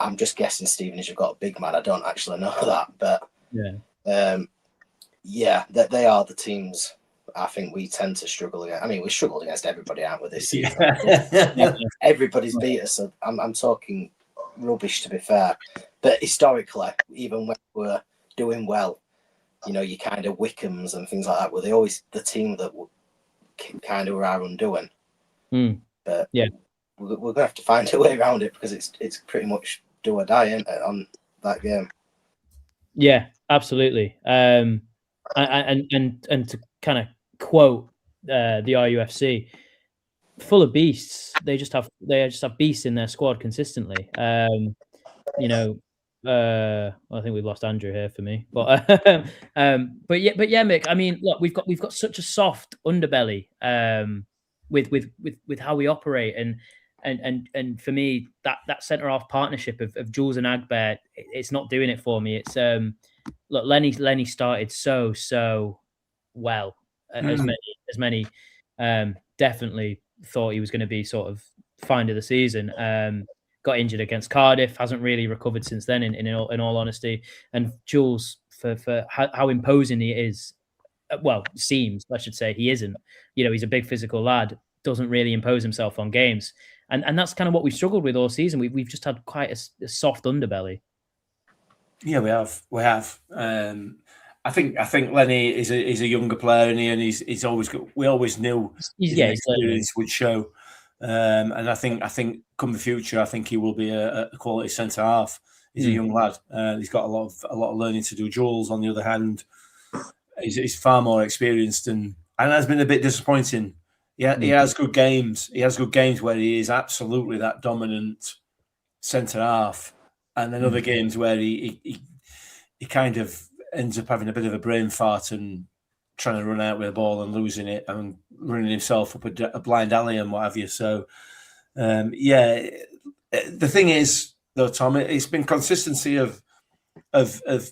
I'm just guessing Stevenage have got a big man. I don't actually know that. But they are the teams I think we tend to struggle against. I mean, we struggled against everybody, aren't we, this season? Everybody's beat us. So I'm talking rubbish, to be fair. But historically, even when we're doing well, you know, you kind of Wickhams and things like that, were they always the team that kind of were our undoing. But we're going to have to find a way around it, because it's pretty much do or die, isn't it, on that game? Yeah, absolutely. And to kind of quote the RUFC, full of beasts. They just have beasts in their squad consistently. You know, I think we've lost Andrew here for me, but yeah, Mick. I mean, look, we've got such a soft underbelly with how we operate, and for me, that centre half partnership of Jules and Agbert, it's not doing it for me. It's look, Lenny started so well, as many definitely thought he was going to be sort of find of the season. Got injured against Cardiff, hasn't really recovered since then, in all honesty. And Jules, for how imposing he is, well, seems, I should say, he isn't. You know, he's a big physical lad, doesn't really impose himself on games. And that's kind of what we've struggled with all season. We've just had quite a soft underbelly. Yeah, we have. I think Lenny is a younger player, and he's always got. We always knew his experience would show. And I think come the future, I think he will be a quality centre half. He's a young lad. He's got a lot of learning to do. Jules, on the other hand, he's far more experienced and has been a bit disappointing. Yeah, he has good games. He has good games where he is absolutely that dominant centre half, and then other games where he kind of ends up having a bit of a brain fart and trying to run out with the ball and losing it and running himself up a blind alley and what have you. So, the thing is, though, Tom, it's been consistency of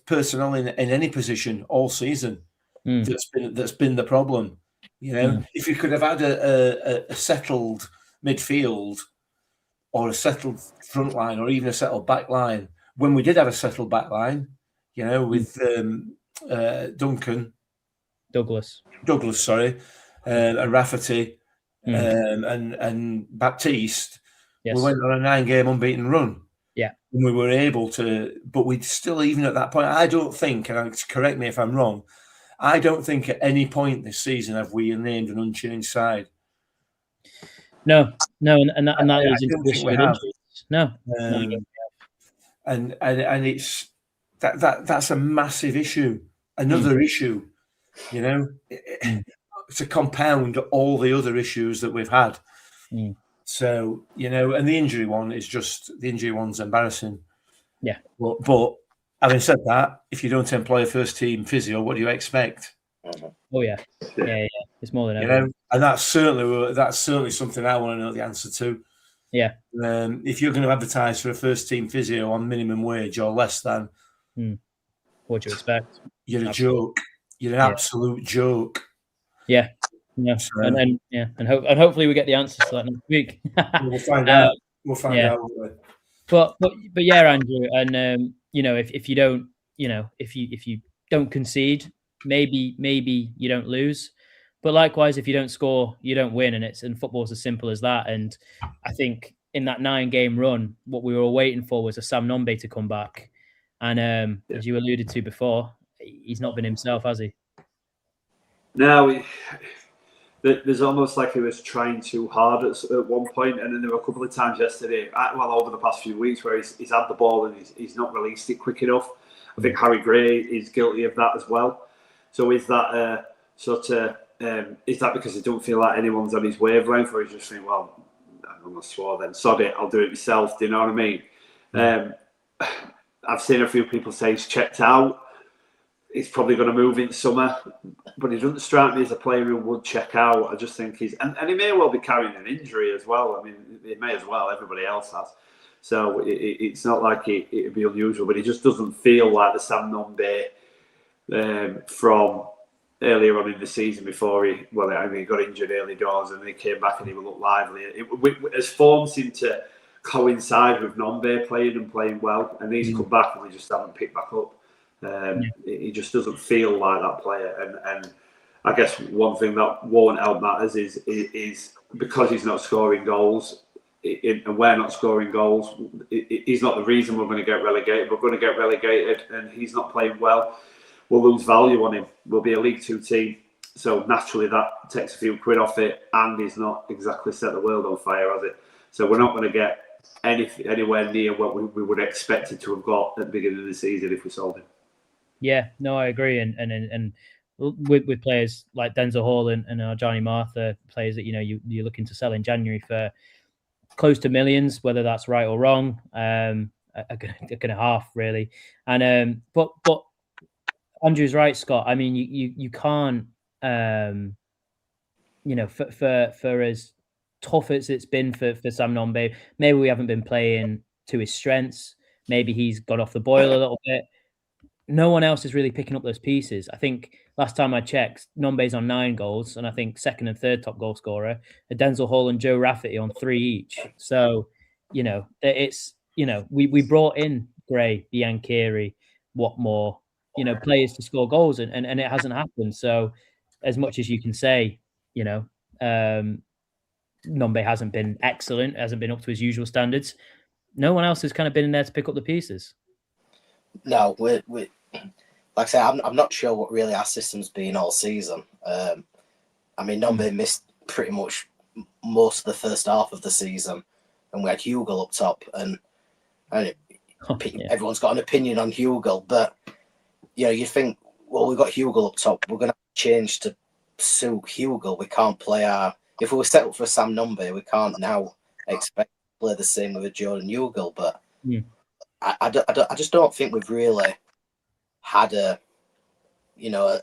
personnel in any position all season that's been the problem. You know, if you could have had a settled midfield or a settled front line or even a settled back line, when we did have a settled back line, you know, with Douglas, sorry, and Rafferty and Baptiste, we went on a 9-game unbeaten run. Yeah. And we were able to, but we'd still, even at that point, I don't think, and correct me if I'm wrong, I don't think at any point this season have we named an unchanged side. No, and that leads into the issue with injuries. No. And it's that's a massive issue. Another issue, you know, to compound all the other issues that we've had. So, you know, and the injury one's embarrassing. Yeah. But having said that, if you don't employ a first team physio, what do you expect? Oh yeah. It's more than ever. You know, and that's certainly something I want to know the answer to. Yeah. If you're going to advertise for a first team physio on minimum wage or less than, what do you expect? You're a joke. You're an absolute joke. Yeah. Yeah. So, and hopefully we get the answers to that next week. We'll find out. But yeah, Andrew, and you know, if you don't, you know, if you don't concede, maybe you don't lose. But likewise, if you don't score, you don't win, and football's as simple as that. And I think in that 9-game run, what we were waiting for was a Sam Nombe to come back. And as you alluded to before, he's not been himself, has he? No, there's almost like he was trying too hard at one point, and then there were a couple of times yesterday, over the past few weeks, where he's had the ball and he's not released it quick enough. I think Harry Gray is guilty of that as well. So is that is that because he don't feel like anyone's on his wavelength, or he just think, well, I almost swore then, sod it, I'll do it myself. Do you know what I mean? I've seen a few people say he's checked out. he's probably going to move in summer, but he doesn't strike me as a player who would check out. I just think and he may well be carrying an injury as well. I mean, he may as well. Everybody else has. So it's not like it'd be unusual, but he just doesn't feel like the Sam Nombe from earlier on in the season before he got injured early doors and he came back and he looked lively. As form seemed to coincide with Nombe playing well, and he's come back and we just haven't picked back up. He just doesn't feel like that player, and I guess one thing that won't help matters is because he's not scoring goals, and we're not scoring goals. He's not the reason we're going to get relegated. We're going to get relegated, and he's not playing well. We'll lose value on him. We'll be a League Two team, so naturally that takes a few quid off it, and he's not exactly set the world on fire, has it? So we're not going to get anywhere near what we would expect it to have got at the beginning of the season if we sold him. Yeah, no, I agree, and with players like Denzel Hall and Johnny Martha, players that you're looking to sell in January for close to millions, whether that's right or wrong, a half really, and but Andrew's right, Scott. I mean, you can't, for as tough as it's been for Sam Nombe, maybe we haven't been playing to his strengths. Maybe he's got off the boil a little bit. No one else is really picking up those pieces. I think last time I checked, Nombe's on 9 goals, and I think second and third top goal scorer are Denzel Hall and Joe Rafferty on 3 each. So, it's we brought in Gray, Biancheri, Watmore, players to score goals, and it hasn't happened. So, as much as you can say, Nombe hasn't been excellent, hasn't been up to his usual standards. No one else has kind of been in there to pick up the pieces. No, we like I say, I'm not sure what really our system's been all season. I mean, Nombe missed pretty much most of the first half of the season, and we had Hugill up top, and everyone's got an opinion on Hugill, but you think, well, we've got Hugill up top, we're going to change to suit Hugill. We can't play if we were set up for Sam Nombe, we can't now expect to play the same with a Jordan Hugill, but I just don't think we've really had a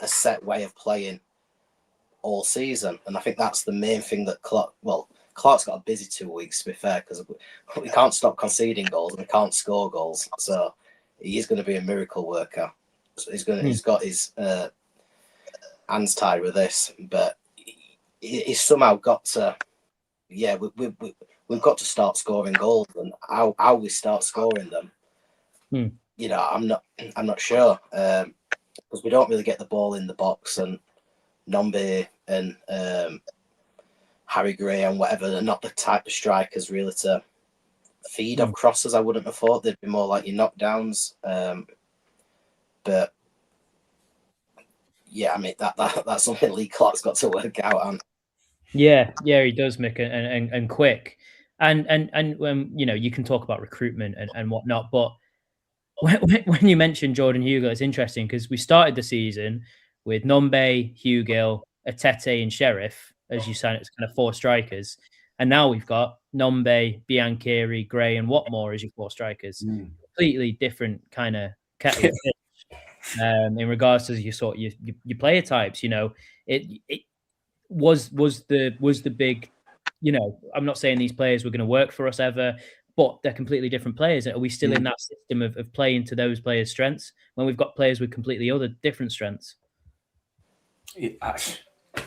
set way of playing all season, and I think that's the main thing that Clark's got a busy 2 weeks, to be fair, because we can't stop conceding goals and we can't score goals, so he's going to be a miracle worker. So he's got his hands tied with this, but he's somehow got to. Yeah, we've got to start scoring goals, and how we start scoring them. I'm not sure, because we don't really get the ball in the box, and Nombe and Harry Gray and whatever, they're not the type of strikers really to feed off crosses. I wouldn't have thought they'd be more like your knockdowns. But yeah, I mean that's something Lee Clark's got to work out on. Yeah, he does, Mick, and quick, and you can talk about recruitment and whatnot, but when you mentioned Jordan Hugill, it's interesting because we started the season with Nombe, Hugill, Atete, and Sheriff, as you said, it's kind of 4 strikers, and now we've got Nombe, Biancheri, Gray, and Watmore as your 4 strikers. Completely different kind of kettle of fish, in regards to your player types. It was the big. I'm not saying these players were going to work for us ever, but they're completely different players. Are we still in that system of playing to those players' strengths when we've got players with completely different strengths?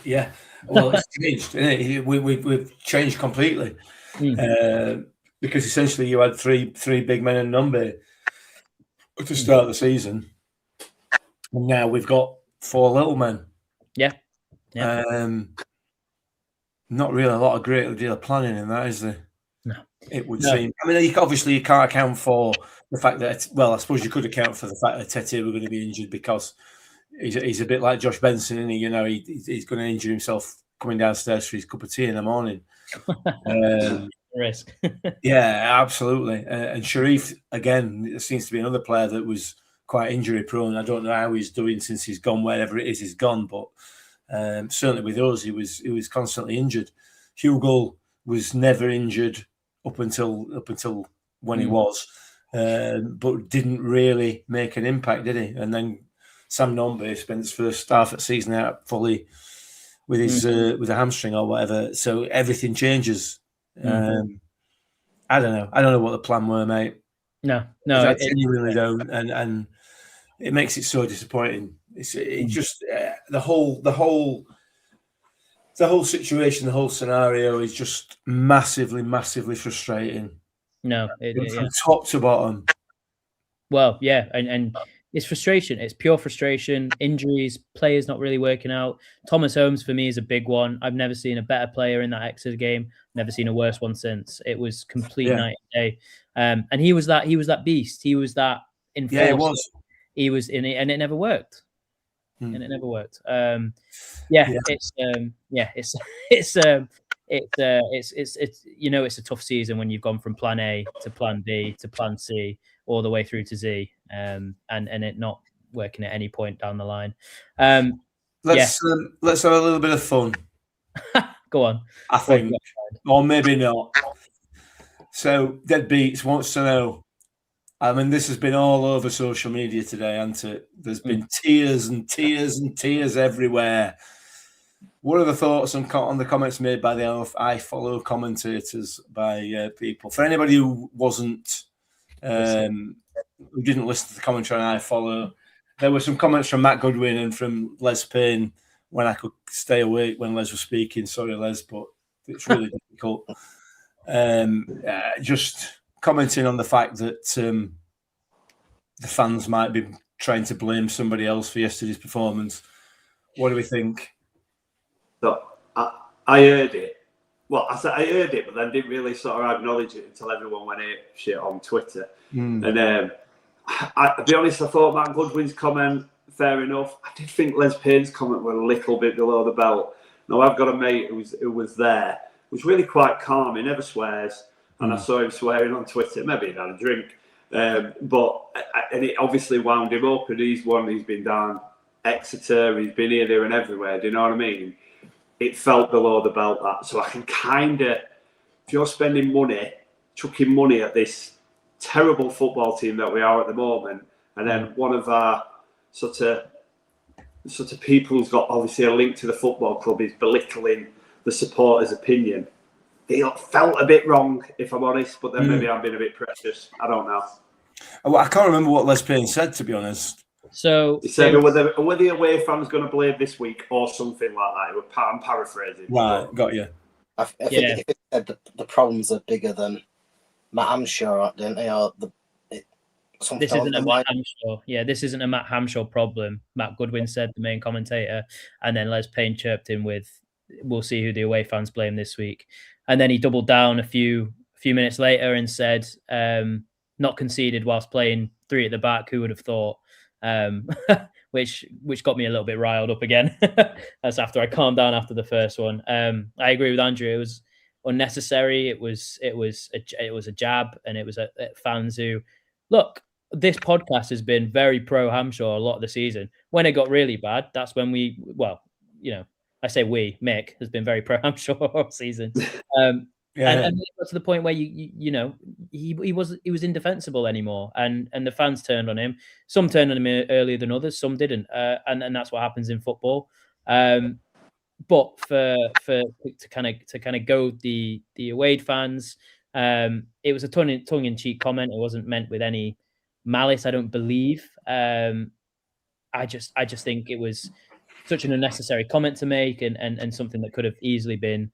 Yeah. Well, it's changed. Isn't it? We've changed completely, because essentially you had three big men in Nombe to start the season, and now we've got 4 little men. Yeah. Not really a great deal of planning in that, is there? No. It would seem. I mean, you can't account for the fact that. Well, I suppose you could account for the fact that Tete were going to be injured, because he's a bit like Josh Benson, isn't he? He's going to injure himself coming downstairs for his cup of tea in the morning. Risk. Yeah, absolutely. And Sharif, again, seems to be another player that was quite injury prone. I don't know how he's doing since he's gone wherever it is he's gone, but certainly with us, he was constantly injured. Hugill was never injured up until when he was, but didn't really make an impact, did he? And then Sam Nombe spent his first half of the season out fully with his with a hamstring or whatever. So everything changes. I don't know. I don't know what the plan were, mate. No, I genuinely don't, and it makes it so disappointing. It just the whole situation, the whole scenario is just massively frustrating. No, from top to bottom. Well, yeah, and it's frustration. It's pure frustration. Injuries, players not really working out. Thomas Holmes for me is a big one. I've never seen a better player in that Exeter game. Never seen a worse one since. It was complete night and day. And he was that beast. He was that enforcer. Yeah, it was. He was in it, and it never worked. And it never worked. It's you know, it's a tough season when you've gone from plan A to plan B to plan C all the way through to Z, and it not working at any point down the line. Let's have a little bit of fun. Go on. I think, or maybe not. So Deadbeats wants to know. I mean, this has been all over social media today, hasn't it? There's been tears and tears and tears everywhere. What are the thoughts on the comments made by the I Follow commentators by people? For anybody who wasn't, who didn't listen to the commentary on I Follow, there were some comments from Matt Goodwin and from Les Payne when I could stay awake when Les was speaking. Sorry, Les, but it's really difficult. Just commenting on the fact that the fans might be trying to blame somebody else for yesterday's performance. What do we think? So I heard it. Well, I heard it, but then didn't really sort of acknowledge it until everyone went ape shit on Twitter. And to be honest, I thought Matt Goodwin's comment, fair enough. I did think Les Payne's comment were a little bit below the belt. Now, I've got a mate who was there, was really quite calm. He never swears. And I saw him swearing on Twitter. Maybe he'd had a drink. And it obviously wound him up. And he's been down Exeter. He's been here, there and everywhere. Do you know what I mean? It felt below the belt, that. So I can kind of, if you're spending money, chucking money at this terrible football team that we are at the moment, and then one of our sort of people who's got obviously a link to the football club is belittling the supporters' opinion. It felt a bit wrong, if I'm honest, but then maybe I'm being a bit precious. I don't know. Well, I can't remember what Les Payne said, to be honest. So he said, were the away fans going to blame this week or something like that? I'm paraphrasing. Right, got you. I think it said the problems are bigger than Matt Hamshaw, didn't they? Or this isn't a Matt Hamshaw. Yeah, this isn't a Matt Hamshaw problem. Matt Goodwin said, the main commentator, and then Les Payne chirped in with, "We'll see who the away fans blame this week." And then he doubled down a few minutes later and said, "Not conceded whilst playing three at the back. Who would have thought?" Which got me a little bit riled up again. That's after I calmed down after the first one. I agree with Andrew. It was unnecessary. It was a jab, and it was at fans who, look, this podcast has been very pro Hamshaw a lot of the season. When it got really bad, that's when I say Mick has been very pro Hamshaw all season. And it got to the point where he was indefensible anymore, and the fans turned on him. Some turned on him earlier than others, some didn't, and that's what happens in football. But to kind of go the away fans, it was a tongue in cheek comment. It wasn't meant with any malice, I don't believe. I just think it was such an unnecessary comment to make, and something that could have easily been,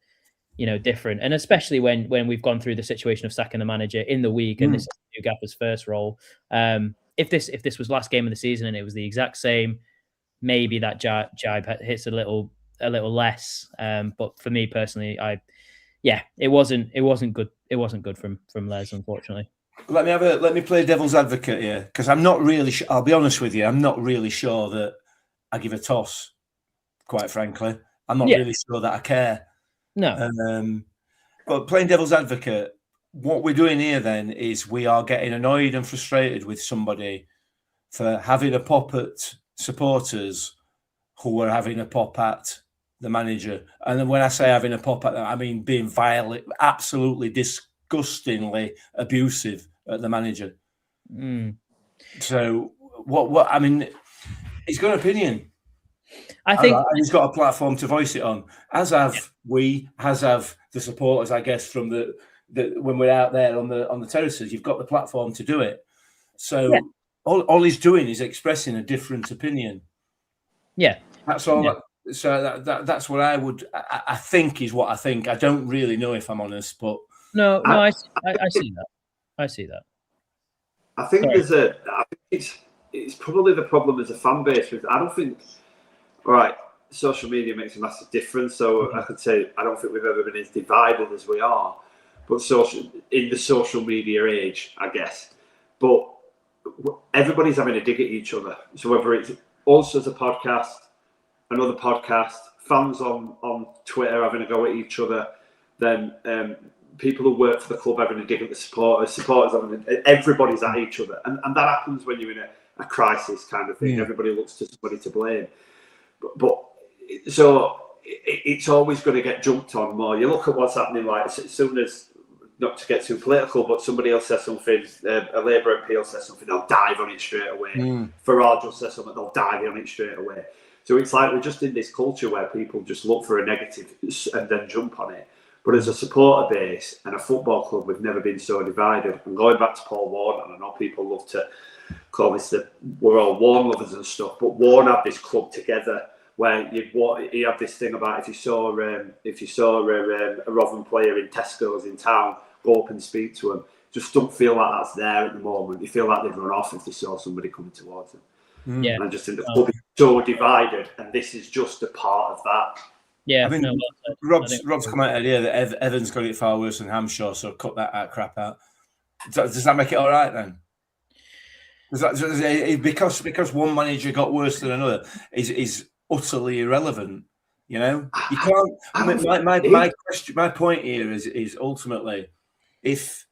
different. And especially when we've gone through the situation of sacking the manager in the week, and this is New Gaffer's first role. If this was last game of the season and it was the exact same, maybe that jibe hits a little less. But for me personally, it wasn't good. It wasn't good from Les, unfortunately. Let me play devil's advocate here, because I'm not really. I'll be honest with you. I'm not really sure that I give a toss. Quite frankly, I'm not really sure that I care. No. But playing devil's advocate, what we're doing here then is we are getting annoyed and frustrated with somebody for having a pop at supporters who are having a pop at the manager. And then when I say having a pop at them, I mean being violent, absolutely disgustingly abusive at the manager. So what I mean, He's got an opinion. I think and he's got a platform to voice it on, as have we, as have the supporters, I guess, from the when we're out there on the terraces. You've got the platform to do it. So all he's doing is expressing a different opinion. Yeah, that's all. Yeah. So that's what I think is what I think. I don't really know, if I'm honest, but no, I see that. I see that. I think I think it's probably the problem as a fan base. I don't think. All right, social media makes a massive difference. So I could say I don't think we've ever been as divided as we are, but in the social media age, I guess. But everybody's having a dig at each other. So whether it's us as a podcast, another podcast, fans on Twitter having a go at each other, then people who work for the club having a dig at the supporters everybody's at each other, and that happens when you're in a crisis kind of thing. Everybody looks to somebody to blame. But so it's always going to get jumped on more. You look at what's happening, like as soon as, not to get too political, but somebody else says something, a Labour MP says something, they'll dive on it straight away. Farage will say something, they'll dive on it straight away. So it's like we're just in this culture where people just look for a negative and then jump on it. But as a supporter base and a football club, we've never been so divided. And going back to Paul Warne, and I know people love to call this we're all Warne lovers and stuff, but Warne had this club together where he had this thing about if you saw a Rotherham player in Tesco's in town, go up and speak to him. Just don't feel like that's there at the moment. You feel like they'd run off if they saw somebody coming towards them. Yeah. And I just think the club is so divided, and this is just a part of that. Yeah, I think Rob's commented here that Evans got it far worse than Hampshire, so cut that crap out. Does that make it all right then? Because one manager got worse than another is utterly irrelevant. You know, you can't. My point here is ultimately, if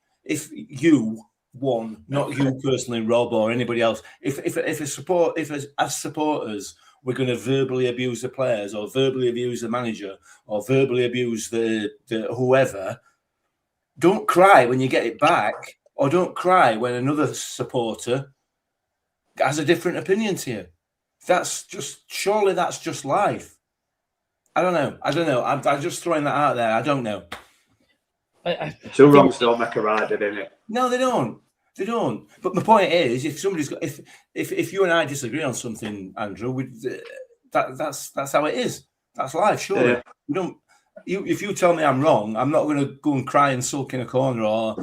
you won, not you personally, Rob or anybody else, as supporters we're going to verbally abuse the players or verbally abuse the manager or verbally abuse the whoever, don't cry when you get it back, or don't cry when another supporter has a different opinion to you. Surely that's just life. I don't know. I'm just throwing that out there. I don't know. Two wrongs don't make a right, didn't it? No, they don't. They don't. But my point is, if you and I disagree on something, Andrew, that's how it is. That's life. Surely we don't. If you tell me I'm wrong, I'm not going to go and cry and sulk in a corner or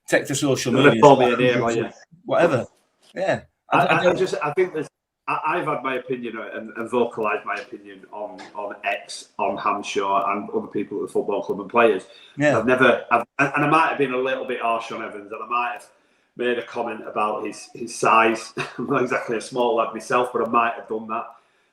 take to social media. Whatever. Yeah. I think there's. I've had my opinion and vocalised my opinion on X, on Hampshire, and other people at the football club and players. Yeah. And I might have been a little bit harsh on Evans, and I might have made a comment about his size. I'm not exactly a small lad myself, but I might have done that.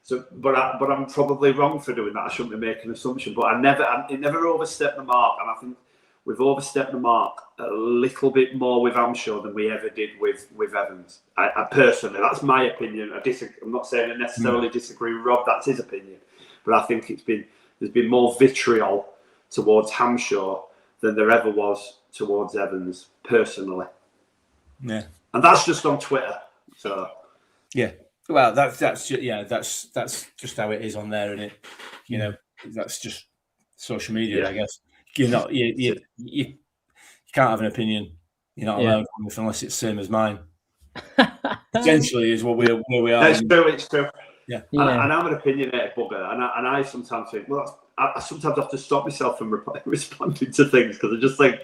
So, but I'm probably wrong for doing that. I shouldn't be making an assumption, but it never overstepped the mark, and I think we've overstepped the mark a little bit more with Hampshire than we ever did with Evans. I personally, that's my opinion. I'm not saying I necessarily disagree with Rob. That's his opinion, but I think there's been more vitriol towards Hampshire than there ever was towards Evans personally. Yeah, and that's just on Twitter. So yeah, well, that's just how it is on there, isn't it? You know, that's just social media, I guess. You can't have an opinion. You're not allowed unless it's the same as mine. Potentially is where we are. It's true. Yeah. And I'm an opinionated bugger, and I sometimes think, I sometimes have to stop myself from responding to things because I just think,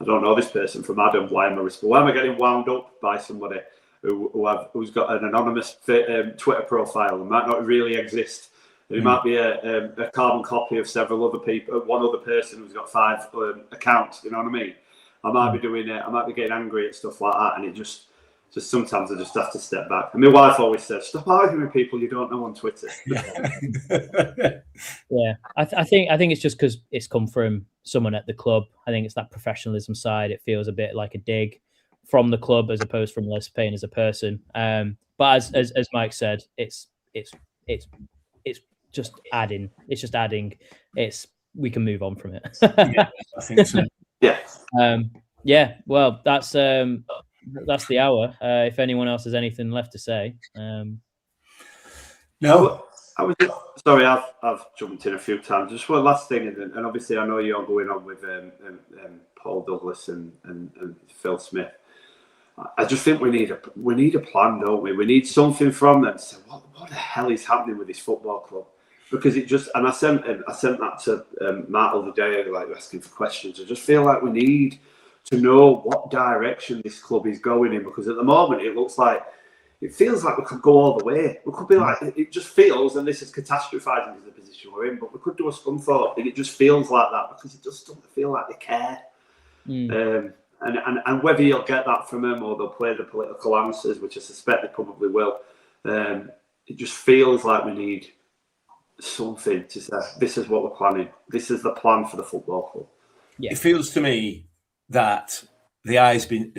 I don't know this person from Adam. Why am I getting wound up by somebody who's got an anonymous Twitter profile and might not really exist? It might be a carbon copy of several other people, one other person who's got 5 accounts. You know what I mean? I might be doing it. I might be getting angry at stuff like that, and it just sometimes I just have to step back. And my wife always says, "Stop arguing with people you don't know on Twitter." Yeah, I think it's just because it's come from someone at the club. I think it's that professionalism side. It feels a bit like a dig from the club as opposed from Les Payne as a person. But as Mike said, it's just adding. It's just adding. We can move on from it. Yeah, I think so. Yeah. Well, that's the hour. If anyone else has anything left to say, No. I was sorry. I've jumped in a few times. Just one last thing, and obviously I know you're going on with Paul Douglas and Phil Smith. I just think we need a plan, don't we? We need something from them to say what the hell is happening with this football club, because it just, and I sent that to Matt the other day, like asking for questions. I just feel like we need to know what direction this club is going in, because at the moment it feels like we could go all the way. We could be like, it just feels, and this is catastrophizing the position we're in, but we could do a Scunthorpe, and it just feels like that, because it just doesn't feel like they care. And whether you'll get that from them or they'll play the political answers, which I suspect they probably will, it just feels like we need something to say, this is what we're planning. This is the plan for the football club. Yeah. It feels to me that the eye's been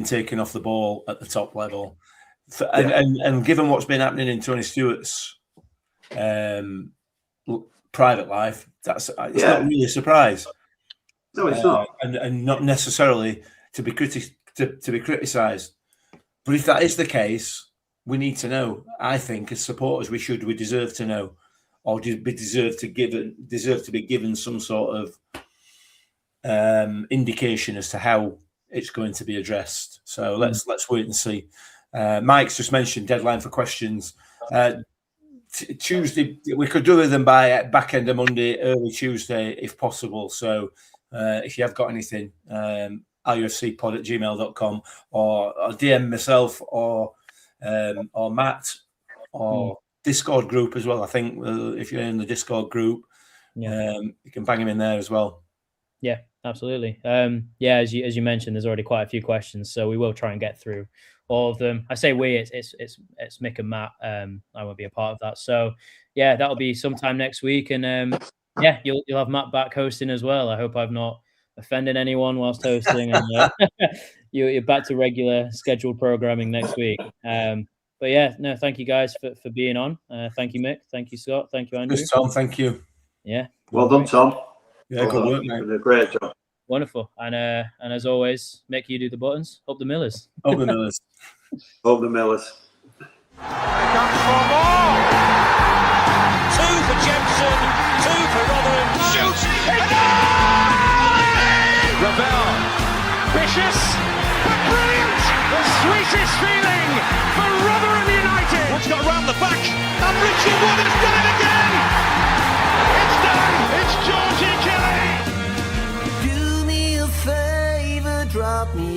taken off the ball at the top level. And given what's been happening in Tony Stewart's private life, it's not really a surprise. No, it's not, and not necessarily to be criticised. But if that is the case, we need to know. I think as supporters, we deserve to know, or deserve to be given some sort of indication as to how it's going to be addressed. So let's wait and see. Mike's just mentioned deadline for questions. Tuesday, we could do them by back end of Monday, early Tuesday, if possible. So. If you have got anything, rufcpod@gmail.com or DM myself or Matt or Discord group as well. I think if you're in the Discord group, you can bang him in there as well. Yeah, absolutely. As you mentioned, there's already quite a few questions, so we will try and get through all of them. I say it's Mick and Matt. I won't be a part of that. So yeah, that'll be sometime next week, and you'll have Matt back hosting as well. I hope I've not offended anyone whilst hosting, and you're back to regular scheduled programming next week. But yeah, no, thank you guys for being on. Thank you, Mick. Thank you, Scott. Thank you, Andrew. Good, Tom. Thank you. Yeah. Well done, Tom. Yeah, good work, mate. A great job. Wonderful. And as always, Mick, you do the buttons. Up the Millers. Up the Millers. Up the Millers. Comes for more. 2 for Jensen, 2 for Rotherham. Shoots! Ravel. Vicious, but brilliant! The sweetest feeling for Rotherham United. What's got round the back? And Richard Wood has done it again! It's done! It's Georgie Kelly! Do me a favor, drop me